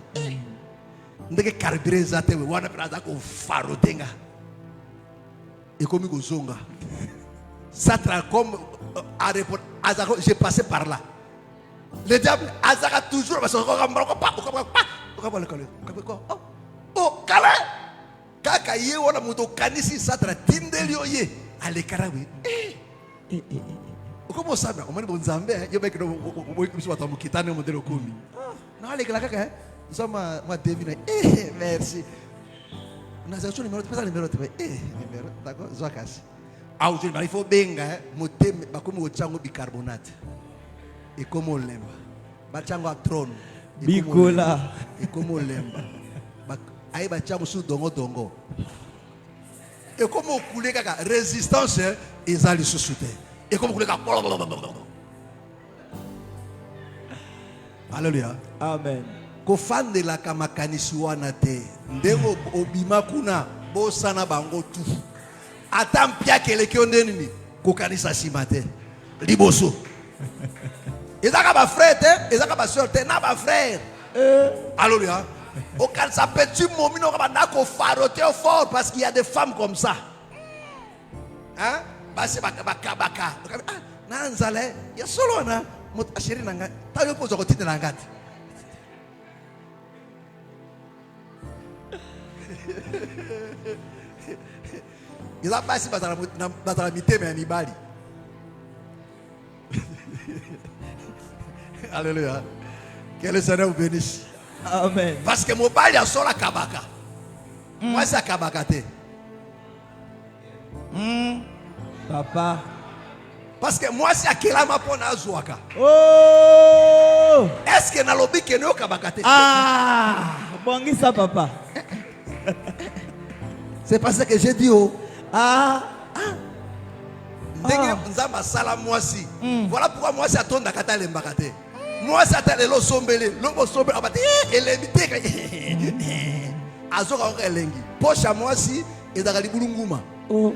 Ndeke carburant zate we wana praza ko farotenga. Et comme il zonga. Ça comme à répondre. J'ai passé par là. Le diable Azara toujours parce que oh kala kaka ye wana moto kanisi satra tindelio ye ale karawi comment ça va on m'a dit bon zambe yo bec no biso batamu kitane modelo kumi na ale kala kaka ça ma devine merci na za numéro pesa numéro numéro d'accord zokas ah aujourd'hui il faut benga moteme bakomi ochango bicarbonate et comme lemba bachango a trône Bikola et comme lemba aïe bachango sous dongo dongo et comme couler kaka résistance ezali sous-souté et comme couler kaka alléluia amen ko fande la kamakanisi wana te ndengo obima kuna bosana bango tu atampia keleke ondeni ko kanisa simate liboso ezaka ba frère te ezaka ba sœur te na ba frère alléluia au cas ça petit momino ka ba ko faroter fort parce qu'il y a des femmes comme ça hein basi baka ah na nzale ya solo na mot ashiri nanga ta yo pozo ko titela ngati il a passé dans la miteme ya mibali. Alléluia. Que le Seigneur vous bénisse. Amen. Parce que mon bali a sur la kabaka. Moi c'est kabaka te. Papa. Parce que moi c'est akilama pona azwaka. Oh! Est-ce que na lobi ke no kabaka te? Ah! Bongisa papa. C'est parce que j'ai dit oh. Ah! Ndenge nzamba sala mwasi. Voilà pourquoi moi c'est atonda kata lembaka te. Moi c'est atalelo sombele, longo sombele abati elemite ka. Azoka ko elengi. Pocha mwasi ezaka libulunguma. Oh.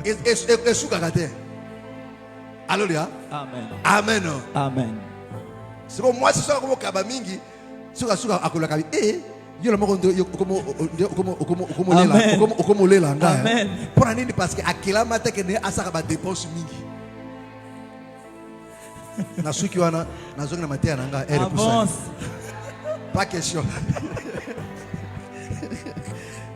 Esuka kate. Alléluia. Amen. Amen. Amen. C'est comme moi c'est ça comme kaba mingi. Suka akola kabi yo la moko comme lela nga. Amen. Pour nini parce que akila mata ke ne asaka ba dépense mingi. Na suki wana na zonga na matia nanga Avance. Pas question.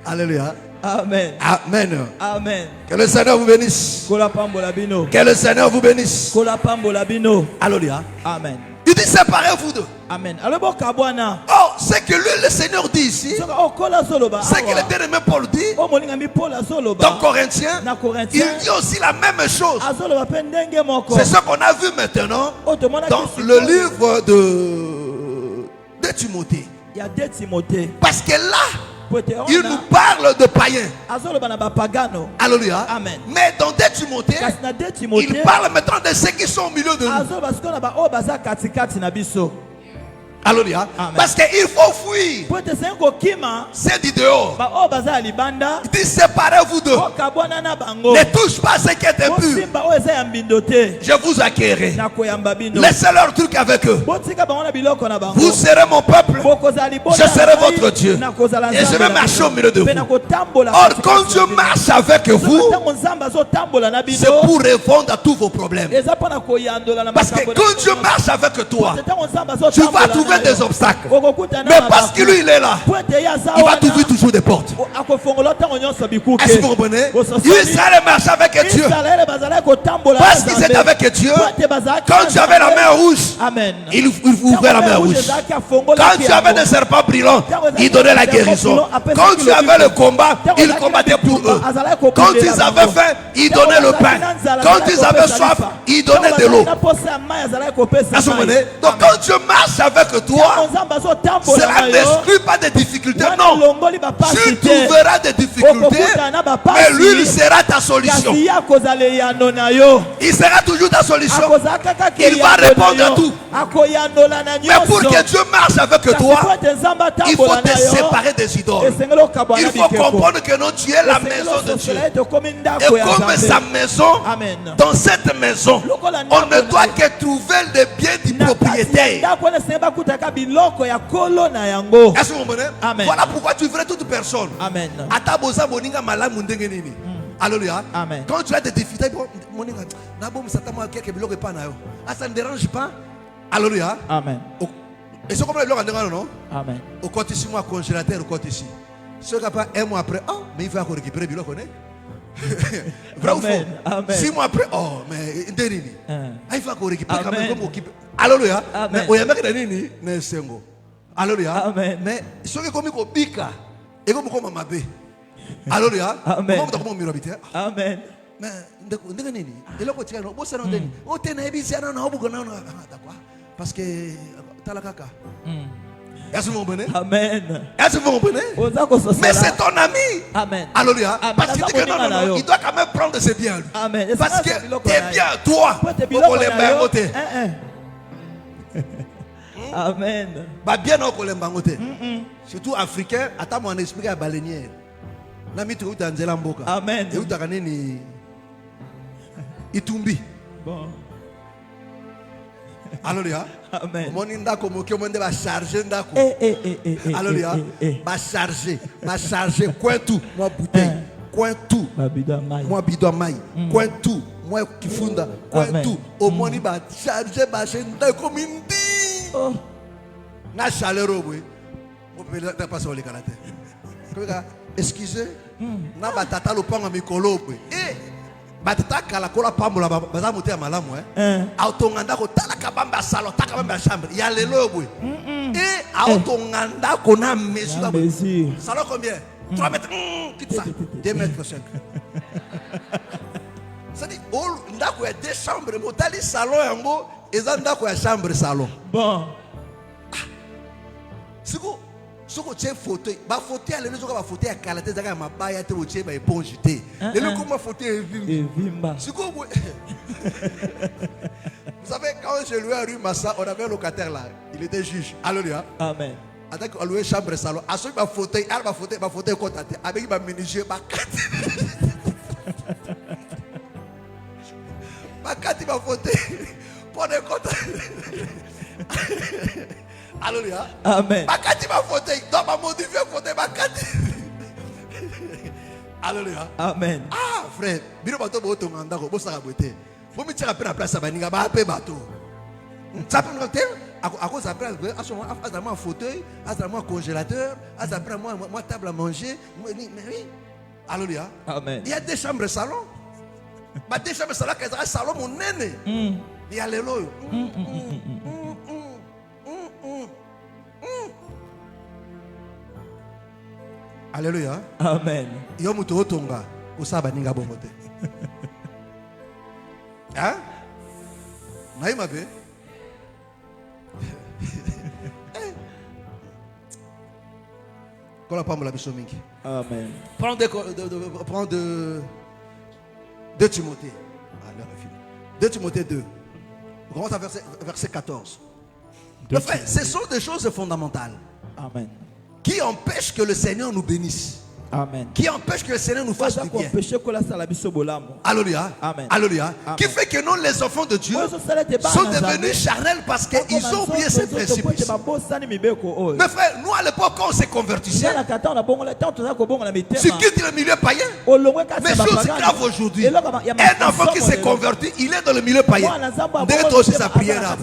Alléluia. Amen. Amen. Amen. Que le Seigneur vous bénisse. Kola pambola bino. Que le Seigneur vous bénisse. Kola pambola bino. Alléluia. Amen. Il dit séparez-vous d'eux. Amen. Alors kabwana. Oh, c'est que lui le Seigneur dit ici. C'est que le bien-aimé Paul dit. Dans Corinthiens, il dit aussi la même chose. C'est ce qu'on a vu maintenant dans le livre de Timothée. Parce que là, il nous parle de païens. Alléluia. Amen. Mais dans 2 Timothée, il parle maintenant de ceux qui sont au milieu de nous. Alléluia. Parce qu'il faut fuir. C'est dit dehors. Il dit séparez-vous d'eux. Ne touche pas ce qui est impur. Je vous accueillerai. Laissez leur truc avec eux. Vous serez mon peuple. Je serai votre Dieu. Et je vais marcher au milieu de vous. Or, quand Dieu marche avec vous, c'est pour répondre à tous vos problèmes. Parce que quand Dieu marche avec toi, tu vas trouver des obstacles. Mais parce que lui il est là, il va t'ouvrir toujours des portes. Est-ce que vous comprenez? Israël marche avec Dieu. Parce qu'ils étaient avec Dieu. Quand tu avais la main rouge, il ouvrait la main rouge. Quand tu avais des serpents brillants, il donnait la guérison. Quand tu avais le combat, il combattait pour eux. Quand ils avaient faim, il donnait le pain. Quand ils avaient soif, il donnait de l'eau. Est-ce que vous comprenez? Donc quand Dieu marche avec toi, cela n'exclut pas des difficultés. Non. Tu trouveras des difficultés, mais lui, il sera ta solution. Il sera toujours ta solution. Il va répondre à tout. Mais pour que Dieu marche avec toi, il faut te séparer des idoles. Il faut comprendre que non, tu es la maison de Dieu. Et comme sa maison, dans cette maison, on ne doit que trouver les biens du propriétaire. Est-ce que vous comprenez? Voilà pourquoi tu verrais toute personne. Alléluia. Quand tu as des difficultés, ça ne dérange pas. Alléluia. Amen. Et c'est comme le bloc non? Amen. Au côté ici, moi, congélateur, au côté ici. Ce qui pas un mois après, oh, mais il va récupérer le bloc, on est. Vrai ou faux? 6 mois après, oh, mais Denini. Il va récupérer quand même comme équipe. Alléluia. Mais il y a même Denini, mais c'est un go. Alléluia. Mais ce qui est comme un bika, et comme un mabé. Alléluia. Amen. Amen. Mais Denini, et là, tu as un beau salon Denini. Oh, tu es un habitué à un homme, parce que t'as la caca. Est-ce que vous comprenez? Amen. Est-ce que vous comprenez? Mais c'est ton ami. Amen. Alléluia. Parce qu'il dit que non, il doit quand même prendre ses biens. Amen. Parce que tes biens, toi, pour les bangoter. Amen. Bah bien pour les bangoter. Surtout africain, attends mon esprit à baleinière. La mitre où t'as Nzelamboka. Amen. Et où t'as gagné ni Itumbi. Bon. Alléluia. Amen. Mon inda comme que mon va charger ndako. Alléluia. Va charger, coin tout, moi bouteille, coin tout. Moi bidon maille, coin tout, moi kifunda, coin tout. Au moins il va charger ndako comme indi. Oh. Na chaleur oui. On peut pas sur les caractères. Excusez. Na batata le panga mikolo oui. Batata kala kola pambola baza moté malamu autonganda ko tala kabamba salon ta kabamba chambre ya lelo boy et autonganda ko na mesure salon combien 3 mètres quitte ça 2 mètres 5 ça dit all ndako ya 2 chambres motali salon yango eza ndako ya chambre salon bon soko tient fauteuil ba fauteuil ale nzoka ba fauteuil ya kalate zaka mabaya te botie ba éponge te lelo comme fauteuil evimba soko vous savez quand je lui ai rue Massa on avait un locataire là il était juge alléluia amen attaque à louer chambre salon à ce ba fauteuil ba fauteuil contaté avec ba minigier ba kati ba kati ba fauteuil pour le compte. Alléluia. Amen. Bakati ma fauteuil, donc ma modifier fauteuil bakati. Alléluia. Amen. Ah frère, bino bato boto nganda ko bosa kabote. Bo mi tira pe na place baninga ba pe bato. Ça peut nous dire à cause après à ce moment à fauteuil, à congélateur, à moi table à manger, oui. Alléluia. Amen. Il y a des chambres salon. Bah des chambres salon qui est salon mon nene. Il y a les lots. Alléluia. Amen. Yo muto otonga usaba ninga bomote. Hein? Naïma be. Kola pamola biso mingi. Amen. Prends de 2 Timothée. Alors, 2 Timothée 2. On commence à verset 14. Frère, ce sont des choses fondamentales. Amen. Qui empêche que le Seigneur nous bénisse. Amen. Qui empêche que le Seigneur nous fasse du bien. Alléluia. Amen. Alléluia. Amen. Qui fait que nous, les enfants de Dieu, sont devenus charnels parce qu'ils ont oublié ces principes. Mais frère, nous à l'époque, quand on s'est convertissait, si quitte le milieu païen, mais chose grave aujourd'hui, un enfant qui s'est converti, il est dans le milieu païen. Dès que aussi sa prière,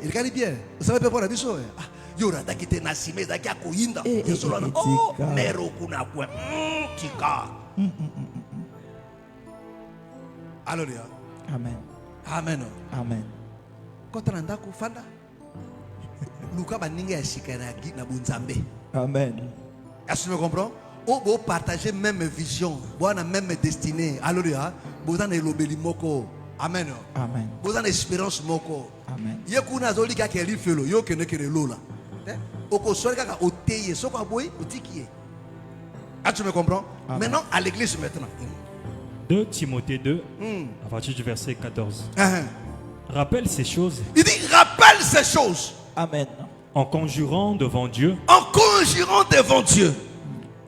il gagne bien. Vous savez pas la mission. Yora takite nasime zaki akoyinda yesolana oh mero kuna kwa tika. Alléluia. Amen. Amen. Amen. Quand on anda kufanda luka baninga ya shikanagi na bunzambe. Amen. Est-ce que tu comprends? On peut partager même vision, on a même destinée. Alléluia. Vous en avez l'obéli moko. Amen. Amen. Vous avez une espérance moko. Amen. Yekuna zoli ka keli felo yo kene kene lola. Oko sori ka oteye soko aboy otikie. Ah, tu me comprends? Amen. Maintenant à l'église maintenant. 2 Timothée 2, à partir du verset 14. Rappelle ces choses Il dit rappelle ces choses Amen. en conjurant devant Dieu en conjurant devant Dieu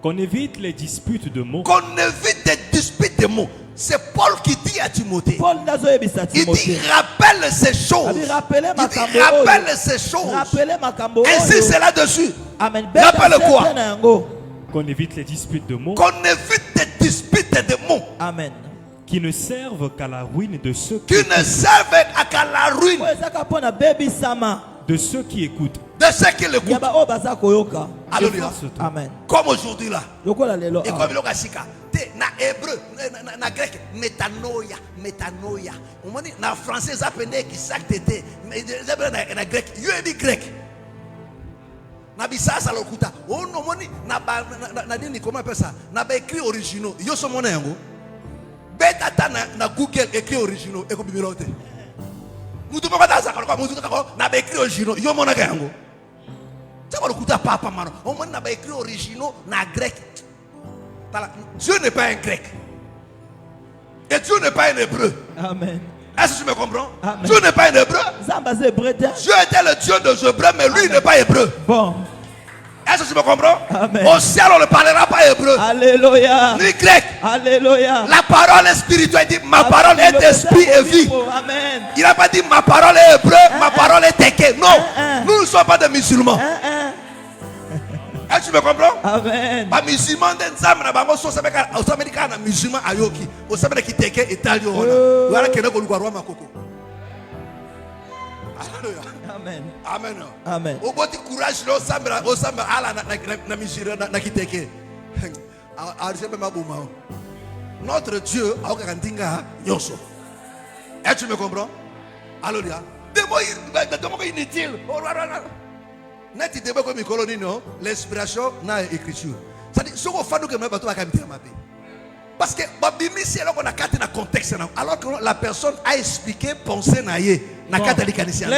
qu'on évite les disputes de mots qu'on évite des disputes de mots. C'est Paul qui dit à Timothée. Paul nazo yebisa Il dit Timothée. rappelle ces choses. Il dit rappelez Il dit makambo. rappelle ces choses. Rappelez makambo. Insiste là-dessus. Amen. Rappelle quoi? qu'on évite les disputes de mots Qu'on évite des disputes de mots Amen. qui ne servent qu'à la ruine de ceux qui ne servent qu'à la ruine de ceux qui écoutent. de ceux qui l'écoutent. Alléluia. Amen. Comme aujourd'hui là. Et comme Amen. il y na hébreu, na grec, métanoïa, métanoïa. On dit na français ça appelle qui s'acte na grec, yo dit grec. Na bisasa lokuta. On moni na dini comment appelle ça? Na ba écrit originaux. Yo so mona yango. Beta na Google écrit originaux et ko bimirote. Mutu moko ta zakalo mutu ta ko na ba écrit originaux. Yo mona yango. Ça va lokuta papa mano. On moni na ba écrit originaux na grec. Dieu n'est pas un grec. Et Dieu n'est pas un hébreu. Amen. Est-ce que tu me comprends? Amen. Dieu n'est pas un hébreu. Dieu était le Dieu des hébreux, mais lui il n'est pas hébreu. Bon. Est-ce que tu me comprends? Amen. Au ciel on ne parlera pas hébreu. Alléluia. Ni grec. Alléluia. La parole est spirituelle. Il dit ma parole est d'esprit et vie. Amen. Il n'a pas dit ma parole est hébreu, ma parole est teke. Non. Nous ne sommes pas des musulmans. Est-ce que tu me comprends? Amen. Ba musulman de nzambe na bango so sabeka osamedika na musulman ayoki osamede kiteke etali ona wala kene ko lugwa rwa makoko. Alléluia. Amen. Amen. Amen. Oboti courage lo sambra osamba ala na misira na kiteke. Arisebe mabuma. Notre Dieu a okandinga nyoso. Est-ce que tu me comprends? Alléluia. Demo inutile. Neti debe ko mikolo nino l'inspiration na écriture. C'est-à-dire soko fanu ke bato bakamite mabe. Parce que babimi si alors qu'on a carte na contexte alors que la personne a expliqué penser na ye na carte likanisia.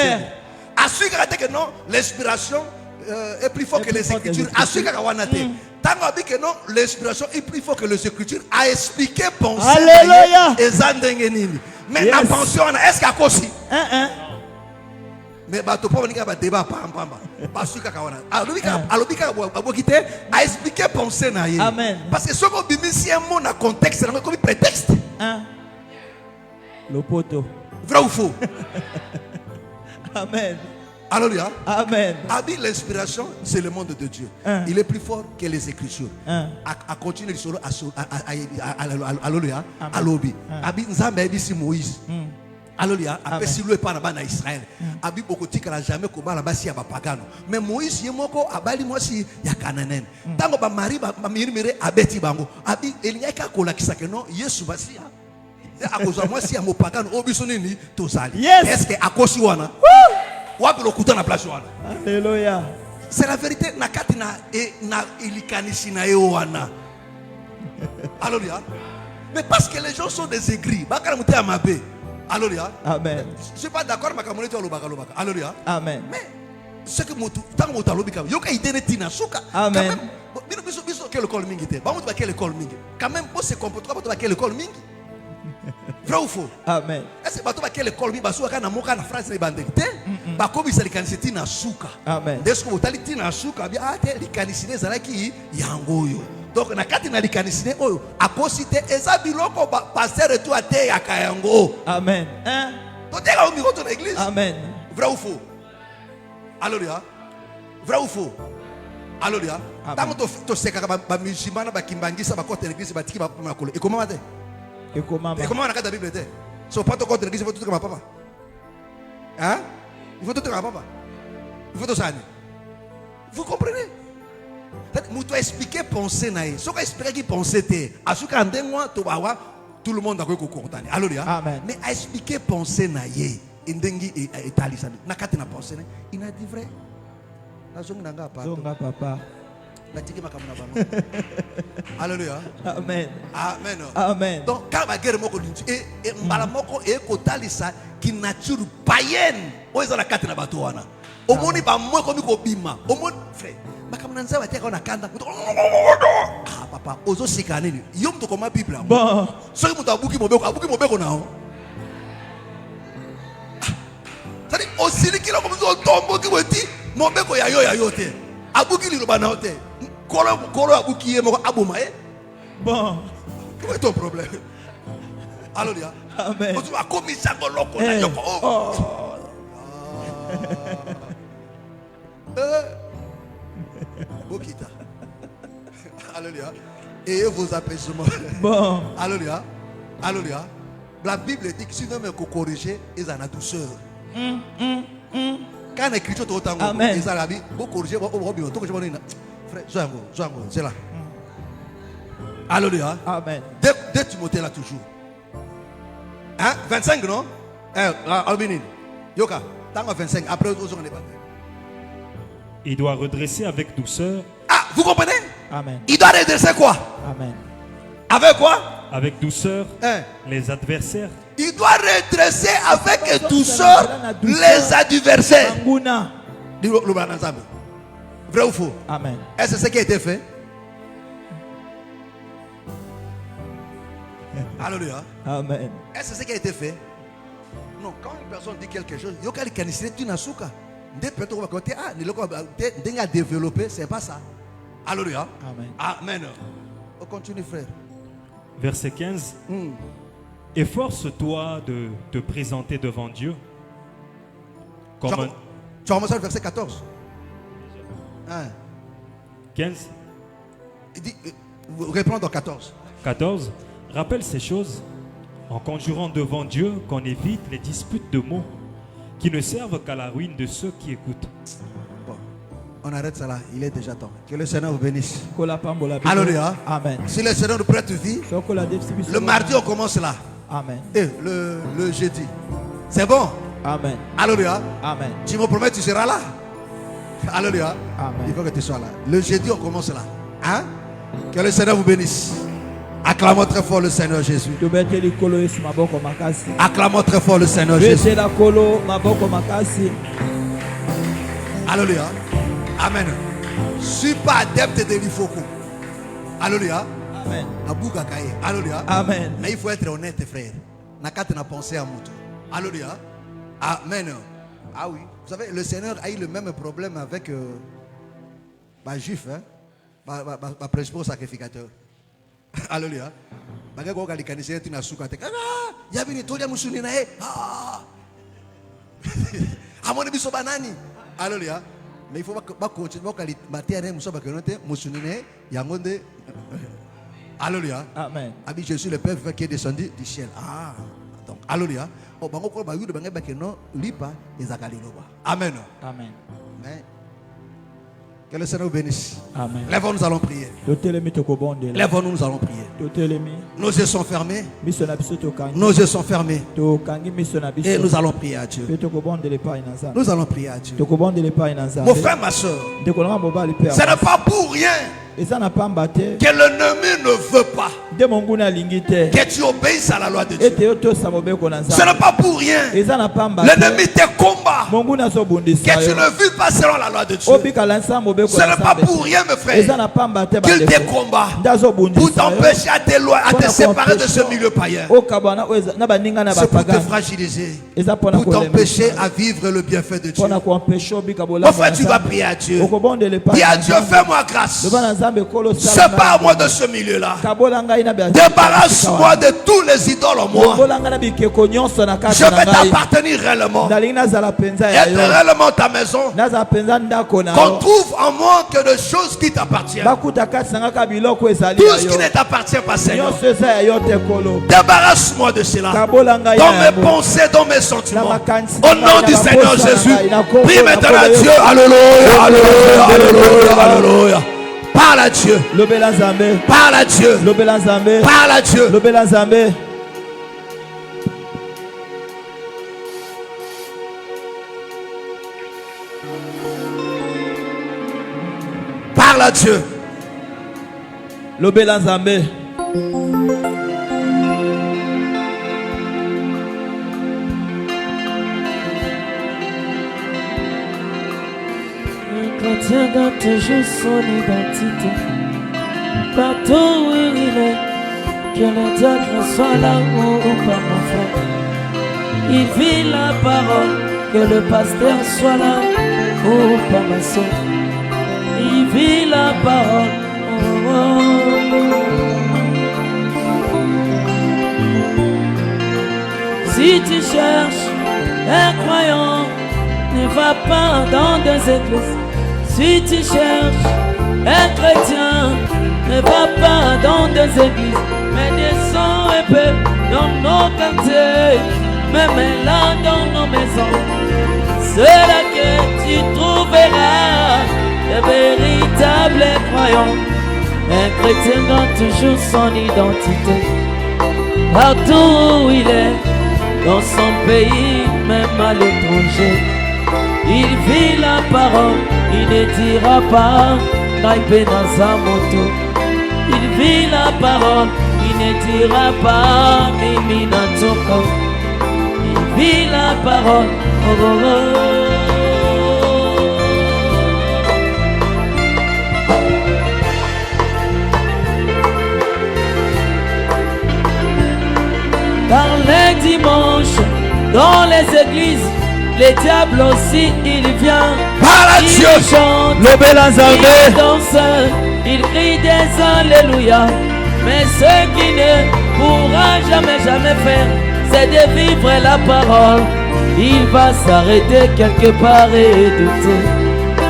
Assurer que non l'inspiration est plus fort que les écritures. Assurer que wanate. Tango bi que non l'inspiration est plus fort que les écritures a expliqué penser. Alléluia. Ezandenge nini. Mais la pension est-ce qu'à cause mais bato po banika ba débat pamba basuka kawana alobika abokite a expliqué penser na ye. Amen. Parce que ce qu'on bimisi un mot na contexte na comme prétexte. Le poteau. Vrai ou faux? Amen. Alléluia. Amen. Abi l'inspiration c'est le monde de Dieu. Il est plus fort que les écritures. À continuer le solo alléluia. Alobi. Abi nzambe ebisi Moïse. Alléluia. Après si lui pas na Israël. Abi bokotika la jamais ko bala basi ya bapagano. Mais Moïse yemoko abali mwasi ya Kananen. Tango ba mari ba mirimire abeti bango. Abi eliaka ko lakisa ke non Yesu basi ya. Akoza mwasi ya mopagano obiso nini tozali. Est-ce que akosi wana? Wapi lokuta na place wana? Alléluia. C'est la vérité na kati na ilikanisi na wana. Alléluia. Mais parce que les gens sont des aigris. Bakara muté amabe. Alléluia. Amen. Je ne suis pas d'accord avec ma lobaka. Alléluia. Amen. Mais ce que tant que lobika, yoka idene tina suka. Amen. Biso quel école mingi te. Ba mutu ba quelle école mingi. Quand même on se comporte pas quelle école mingi. Vrai ou faux? Amen. Est-ce que bato ba quelle école mingi ba suka na moka na France na bandeki te? Ba ko bisa likanisi tina suka. Amen. Desko utali tina suka bi ate likanisi ne zalaki yangoyo. Donc na kati na likanisine oyo akosite eza biloko pasteur et tout ate ya kayango. Amen. To teka au micro de l'église. Amen. Vrai ou faux? Alléluia. Vrai ou faux? Alléluia. Tango to seka ba musulmana ba kimbangisa ba côté l'église ba tiki ba makolo. Et comment mate? Et comment na kata Bible te? So pas to côté l'église il faut tout comme papa. Hein? Il faut tout comme papa. Il faut tout ça. Vous comprenez? Mutu expliquer penser nae. Ce qu'on explique qui penser te. Asuka ndengwa to bawa tout le monde a ko contane. Alléluia. Amen. Mais à expliquer penser nae. Ndengi etali sa. Na kati na penser nae. Il a dit vrai. Na zonga nga papa. Zonga papa. Alléluia. Amen. Amen. Amen. Donc, quand la guerre et malamoko et kotalisa qui nature païenne. O ezala kati na bato wana. Omoni ba mo komi ko bima. Omoni frère. Makamna nza batia ko na kanda. Ah papa, ozo sikane ni. Yom to koma Bible. Bon. Soki muto abuki mobeko na o. Sadi osili kilo ko zo tombo ki weti mobeko ya yo te. Abuki li roba na te. Kolo abuki ye moko aboma e. Bon. Quel est ton problème? Alléluia. Amen. Tu as commis ça dans l'eau. Bokita. Alléluia. Et vos apaisements. Bon. Alléluia. Alléluia. La Bible dit que si nous me corriger, ils en a douceur. Quand l'écriture est autant, ils en a dit, vous corrigez, frère, Zoango, c'est là. Alléluia. Amen. Dès Timothée là toujours. Hein? 25 non? Albinin. Yoka. Tango 25. Après, on est pas. Il doit redresser avec douceur. Ah, vous comprenez? Amen. Il doit redresser quoi? Amen. Avec quoi? Avec douceur les adversaires. Il doit redresser avec douceur les adversaires. Vrai ou faux? Amen. Est-ce que c'est ce qui a été fait? Alléluia. Amen. Est-ce que c'est ce qui a été fait? Non, quand une personne dit quelque chose, il y a quelqu'un qui est une asuka. Des personnes qui côté ah, il a développé, c'est pas ça. Alléluia. Amen. Amen. On continue, frère. Verset 15. Efforce-toi de te présenter devant Dieu comme un... Tu as commencé le verset 14. 15. Il dit, reprends dans 14. 14. Rappelle ces choses en conjurant devant Dieu qu'on évite les disputes de mots qui ne servent qu'à la ruine de ceux qui écoutent. Bon, on arrête ça là, il est déjà temps. Que le Seigneur vous bénisse. Alléluia. Amen. Si le Seigneur nous prête vie, le mardi on commence là. Amen. Et le jeudi. C'est bon? Amen. Alléluia. Amen. Tu me promets, tu seras là? Alléluia. Amen. Il faut que tu sois là. Le jeudi on commence là. Hein? Que le Seigneur vous bénisse. Acclamons très fort le Seigneur Jésus. Acclamons très fort le Seigneur Jésus. Alléluia. Amen. Je ne suis pas adepte de l'ifoko. Alléluia. Amen. Alléluia. Amen. Mais il faut être honnête, frère. Nakate n'a pensé à Moutou. Alléluia. Amen. Ah oui. Vous savez, le Seigneur a eu le même problème avec les juifs, hein? Les principaux sacrificateurs. Alléluia. Alléluia. Mais il faut pas continuer alléluia. Amen. Je suis le Père qui est descendu du ciel. Ah, donc alléluia. Amen. Amen. Que le Seigneur vous bénisse. Amen. Lèvons, nous allons prier. Lèvons, nous allons prier. Nos yeux sont fermés. Nos yeux sont fermés. Et nous allons prier à Dieu. Nous allons prier à Dieu. Mon frère, ma soeur, ce n'est pas pour rien que l'ennemi ne veut pas que tu obéisses à la loi de Dieu. Ce n'est pas pour rien. L'ennemi te combat que tu ne vis pas selon la loi de Dieu. Ce n'est pas pour rien, mes frères, qu'il te combat pour t'empêcher à te séparer de ce milieu païen. C'est pour te fragiliser, pour t'empêcher à vivre le bienfait de Dieu. Mon frère, tu vas prier à Dieu. Dis à Dieu, fais-moi grâce. Sépare-moi de ce milieu-là. Débarrasse-moi de tous les idoles en moi. Je vais t'appartenir réellement. Être réellement ta maison. Qu'on trouve en moi que de choses qui t'appartiennent. Tout ce qui ne t'appartient pas, Seigneur. Débarrasse-moi de cela. Dans mes pensées, dans mes sentiments. Au nom du Seigneur Jésus. Prie maintenant à Dieu. Alléluia, alléluia, alléluia, alléluia. Parle à Dieu. Parle à Dieu. Parle à Dieu. Parle à Dieu. Lobela Nzambe. Un chrétien garde toujours son identité. Partout où il est, que le diable soit là ou pas mon frère. Il vit la parole, que le pasteur soit là ou pas ma soeur. Il vit la parole. Oh, oh. Si tu cherches un croyant, ne va pas dans des églises. Si tu cherches un chrétien, ne va pas dans des églises, mais descends un peu dans nos quartiers, même là dans nos maisons. C'est là que tu trouveras de véritables croyants. Un chrétien garde toujours son identité. Partout où il est, dans son pays, même à l'étranger, il vit la parole, il ne dira pas Taipei Nazamoto. Il vit la parole, il ne dira pas Mimi Natoko. Il vit la parole. Oh, oh, oh. Car les dimanches, dans les églises, les diables aussi, il vient. Il chante, il danse, il crie des alléluia. Mais ce qu'il ne pourra jamais faire, c'est de vivre la parole. Il va s'arrêter quelque part et douter.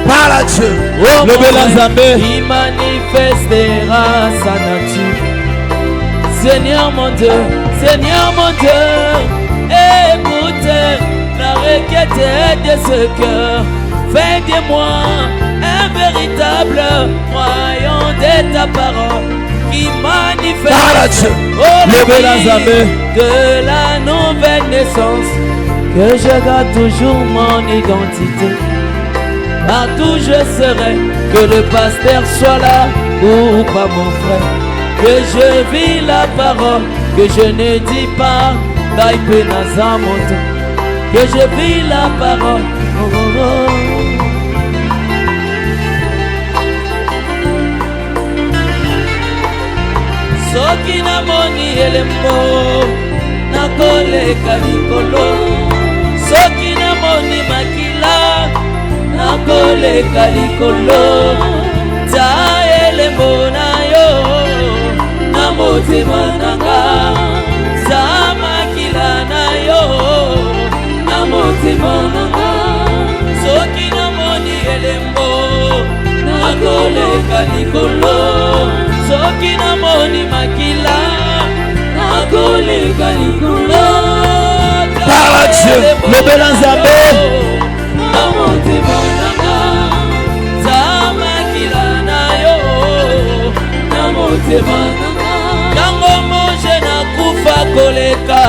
Parle à Dieu. Oh, il manifestera sa nature. Seigneur mon Dieu, écoutez la requête de ce cœur. Fais de moi un véritable croyant de ta parole qui manifeste de la nouvelle naissance. Que je garde toujours mon identité. Partout je serai, que le pasteur soit là ou pas mon frère. Que je vis la parole, que je ne dis pas Taipei Nazamoto. Que je vis la parole. Oh, oh, oh. Soki na moni elembo na koleka likolo. Soki na moni makila na koleka likolo. Ta elembo na yo na motema nanga. Ta makila na yo na motema nanga. Soki na moni elembo na koleka likolo. Soki na moni makila na koleka likolo. Par Dieu, le bel Nzambe. Na motema nanga. Ta makila na yo na motema nanga. Tango moje na kufa koleka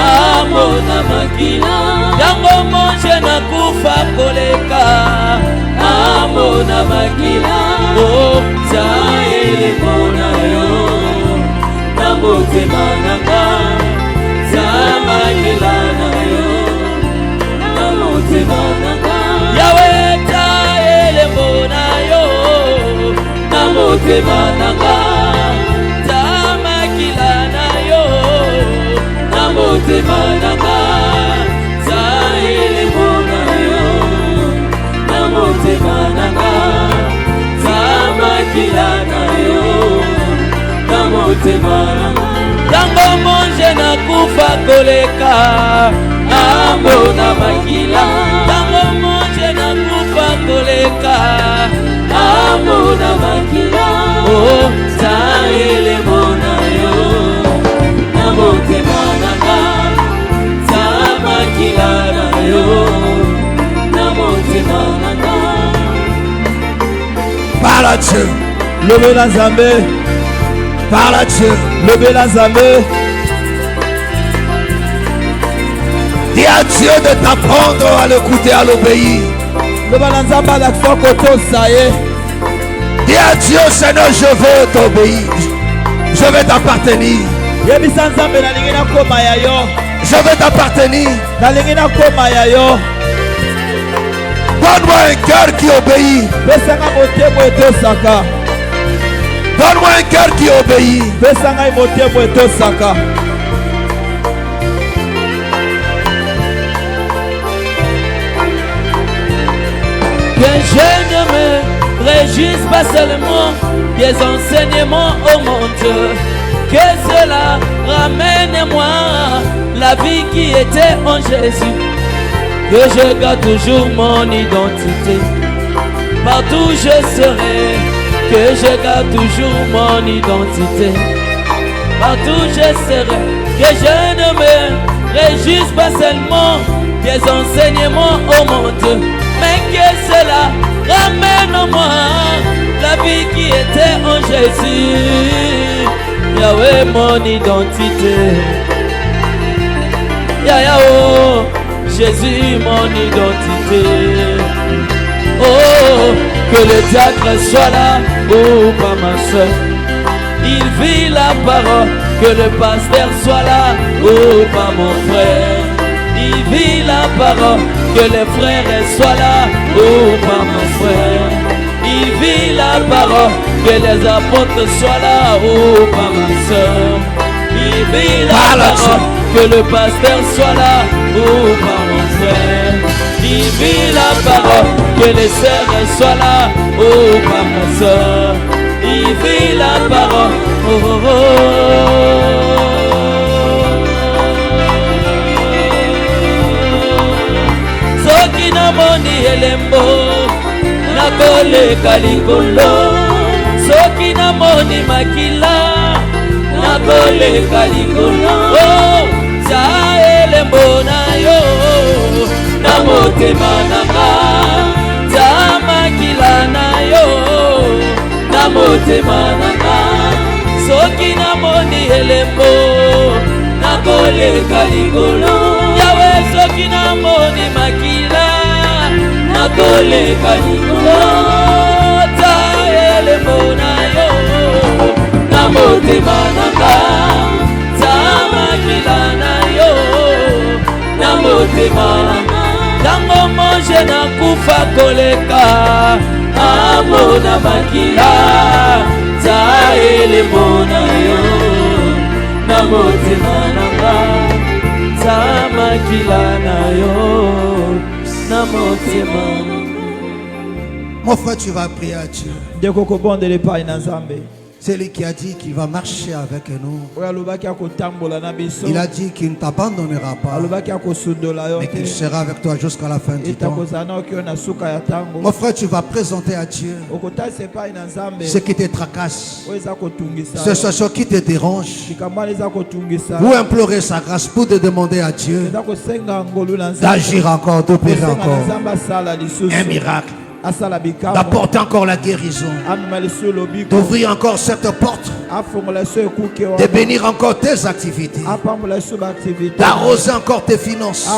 amona makila. Tango moje na kufa koleka amona makila. Oh, ta elemona yo na motema nanga. Ta makila na yo na motema nanga. Yahweh, ta elemona yo na motema nanga. Ta makila na yo na motema nanga. Ta elemona yo na motema nanga. Makila na yo na motema nanga. Tango monje na kufa koleka amona makila. Tango monje na kufa koleka amona makila. Oh, ta elemona yo na motema nanga. Ta makila na yo na motema nanga. Parle à Dieu. Le bel Nzambe. Parle à Dieu. Le bel Nzambe. Dis à Dieu de t'apprendre à l'écouter, à l'obéir. Le bel Nzambe à l'action koto saye. Dis à Dieu, Seigneur, je veux t'obéir. Je veux t'appartenir. Je veux t'appartenir. Donne-moi un cœur qui obéit. Donne-moi un cœur qui obéit. Que je ne me réjouisse pas seulement des enseignements au monde, que cela ramène moi la vie qui était en Jésus. Que je garde toujours mon identité, partout je serai. Que je garde toujours mon identité, partout je serai. Que je ne me réjouisse pas seulement des enseignements au monde, mais que cela ramène en moi la vie qui était en Jésus. Yahweh, mon identité. Yahweh, Jésus, mon identité. Oh, que le diacre soit là, oh, pas ma soeur. Il vit la parole, que le pasteur soit là, oh, pas mon frère. Il vit la parole, que les frères soient là, oh, pas mon frère. Il vit la parole, que les apôtres soient là, oh, pas ma soeur. Il vit la parole, que le pasteur soit là, oh, pas mon frère. Il vit la parole, que les sœurs soient là, oh, pas ma soeur. Il vit la parole, oh, oh, oh. Soki na moni elembo na koleka likolo, soki na moni makila na koleka likolo. Oh, za elembo na yo na motema nanga, za makila na yo na motema nanga. Soki na moni elembo na koleka likolo, Yawe soki na moni makila na koleka likolo. Ta elembo na yo na motema nanga, za makila na yo na motema nanga. Tango monje na kufa koleka amona makila, za elembo na yo na motema nanga, za makila na yo na motema. Mon frère, tu vas prier à Dieu. C'est lui qui a dit qu'il va marcher avec nous. Il a dit qu'il ne t'abandonnera pas, mais qu'il sera avec toi jusqu'à la fin du temps. Mon frère, tu vas présenter à Dieu ce qui te tracasse, ce qui te dérange, ou implorer sa grâce pour te demander à Dieu d'agir encore, d'opérer encore un miracle, d'apporter encore la guérison, d'ouvrir encore cette porte, de bénir encore tes activités, d'arroser encore tes finances,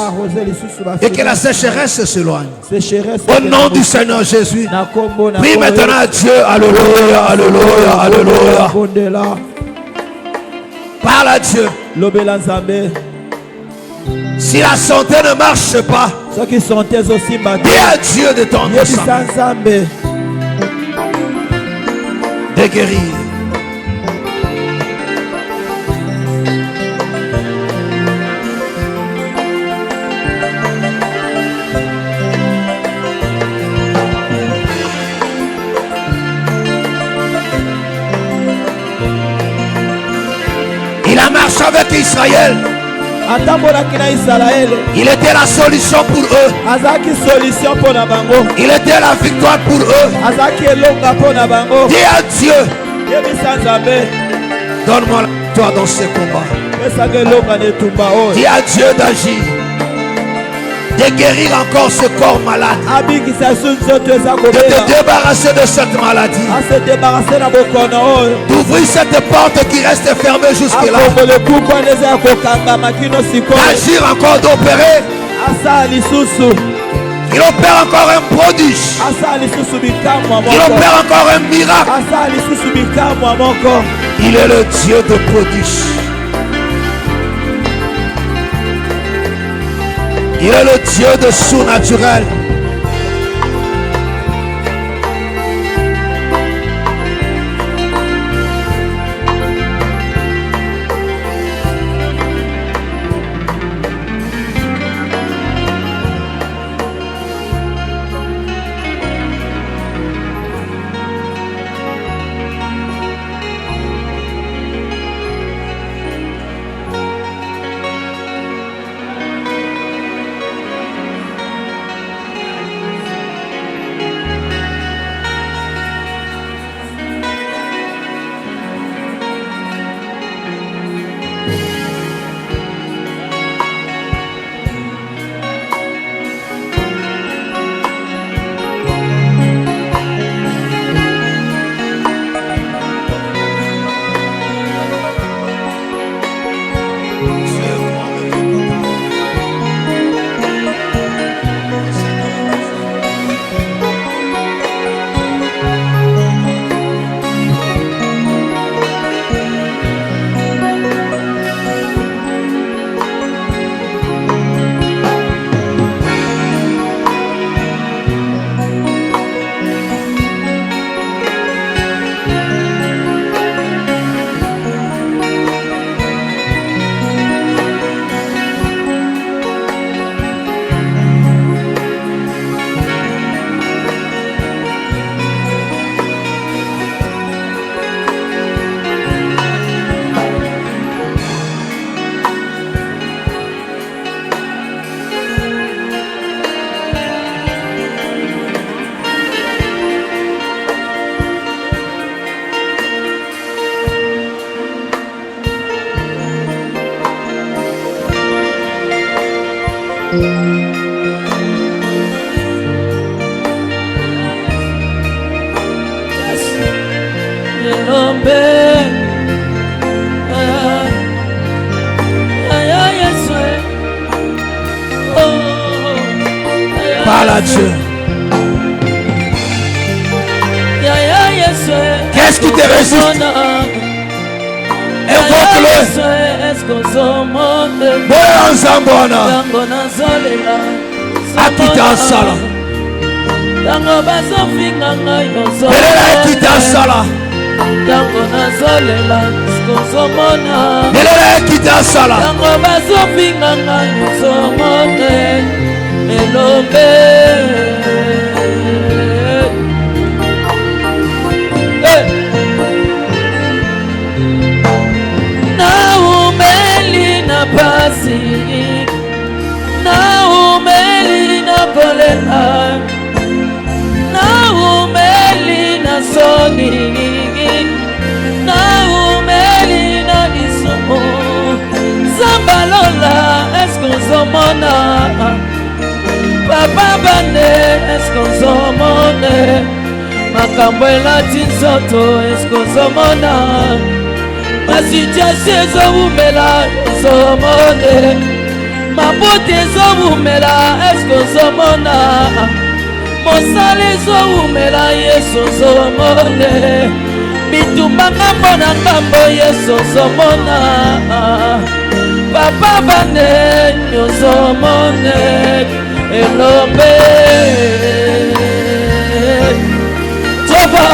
et que la sécheresse s'éloigne. Au nom du Seigneur Jésus, prie maintenant à Dieu. Alléluia, alléluia, alléluia. Parle à Dieu. Si la santé ne marche pas, dis à Dieu de tendre sa main, de guérir. Il a marché avec Israël. Il était la solution pour eux. Il était la victoire pour eux. Dis à Dieu, donne-moi la victoire dans ce combat. Dis à Dieu d'agir, de guérir encore ce corps malade, de te débarrasser de cette maladie, d'ouvrir cette porte qui reste fermée jusque-là, d'agir encore, d'opérer Il opère encore un prodige. Il opère encore un miracle. Il est le Dieu de prodige. Il est le Dieu de surnaturel. Parle à Dieu. Qu'est-ce qui te résiste? Invoque-le. Akita sala. Belela akita sala. Belela akita sala. Naumeli na pasi, naumeli na kolela, naumeli na soni, naumeli na lisumo. Zambalola eskozomona, papa bane eskozomone, makambo elati nzoto eskozomona. Masitiasi ezobumela ezomone, mabote ezobumela eskozomona, mosala ezobumela yesu ozomone, bitumba ngambo na ngambo yesu ozomona. Papa bane ozomone elombe Jehova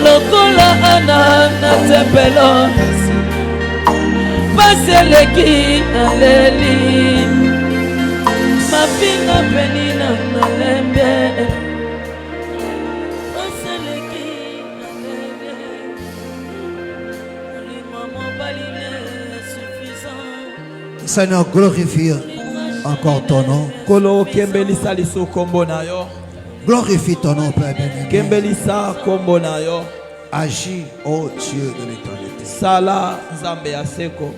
lokola ana na tempelo paseleki na leli mapina penina na lembe paseleki na leli limamo balile suffisant. Seigneur, glorifie encore ton nom. Kolo kembelisa liso kombo na yo. Glorifie ton nom, Père béni. Kembelisa kombo na yo. Agis, ô Dieu de l'éternité. Sala nzambe ya seko.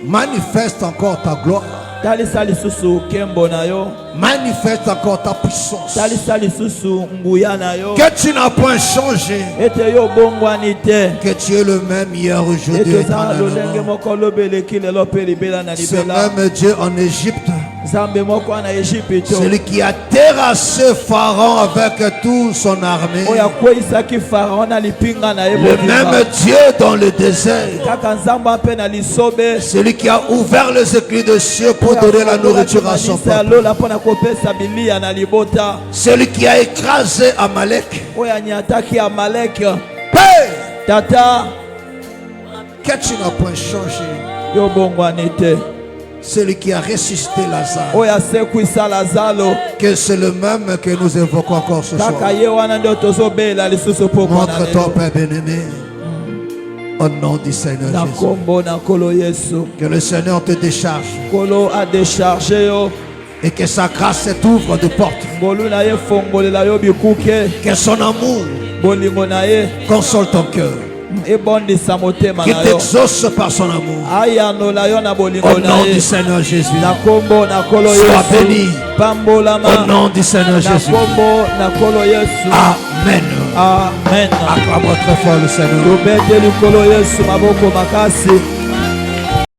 Manifeste encore ta gloire. talisa lisusu nkembo na yo, manifeste encore ta puissance, talisa lisusu nguya na yo, que tu n'as point changé, ete yo bongwani te, que tu es le même hier, aujourd'hui, ete za lolenge éternellement. moko lobeleki lelo pe libela na Ce libela, même Dieu en Égypte, nzambe moko na Ejipito celui qui a terrassé Pharaon avec toute son armée, oyo akweyisaki Pharaon na lipinga na ye le mobimba, même Dieu dans le désert, kaka nzambe mpe na lisobe, celui qui a ouvert les éclus de cieux pour donner la nourriture à son peuple, lola mpo na kopesa bilia na libota, celui qui a écrasé Amalek, oyo anyataki Amalek, Père, tata que tu n'as point changé, yo bongwani te, celui qui a ressuscité Lazare, oyo asekwisa Lazaro, que c'est le même que nous évoquons encore ce soir. kaka ye wana nde tozobela lisusu poko na Montre-toi, lelo, Père bien-aimé, au nom du Seigneur na Jésus. kombo na kolo Yesu, Que le Seigneur te décharge kolo adecharge yo, et que sa grâce t'ouvre de portes. ngolu na ye fongolela yo bikuke, Que son amour bolingo na ye console ton cœur. ebondisa motema Qu'il na yo, t'exauce par son amour. ayanola yo na bolingo Au na nom ye, du Seigneur Jésus. na kombo na kolo Sois béni. Yesu, pambolama Au nom du Seigneur na Jésus. kombo na kolo Yesu, Amen. amen. Acclame très fort le Seigneur. tobete likolo Yesu maboko makasi.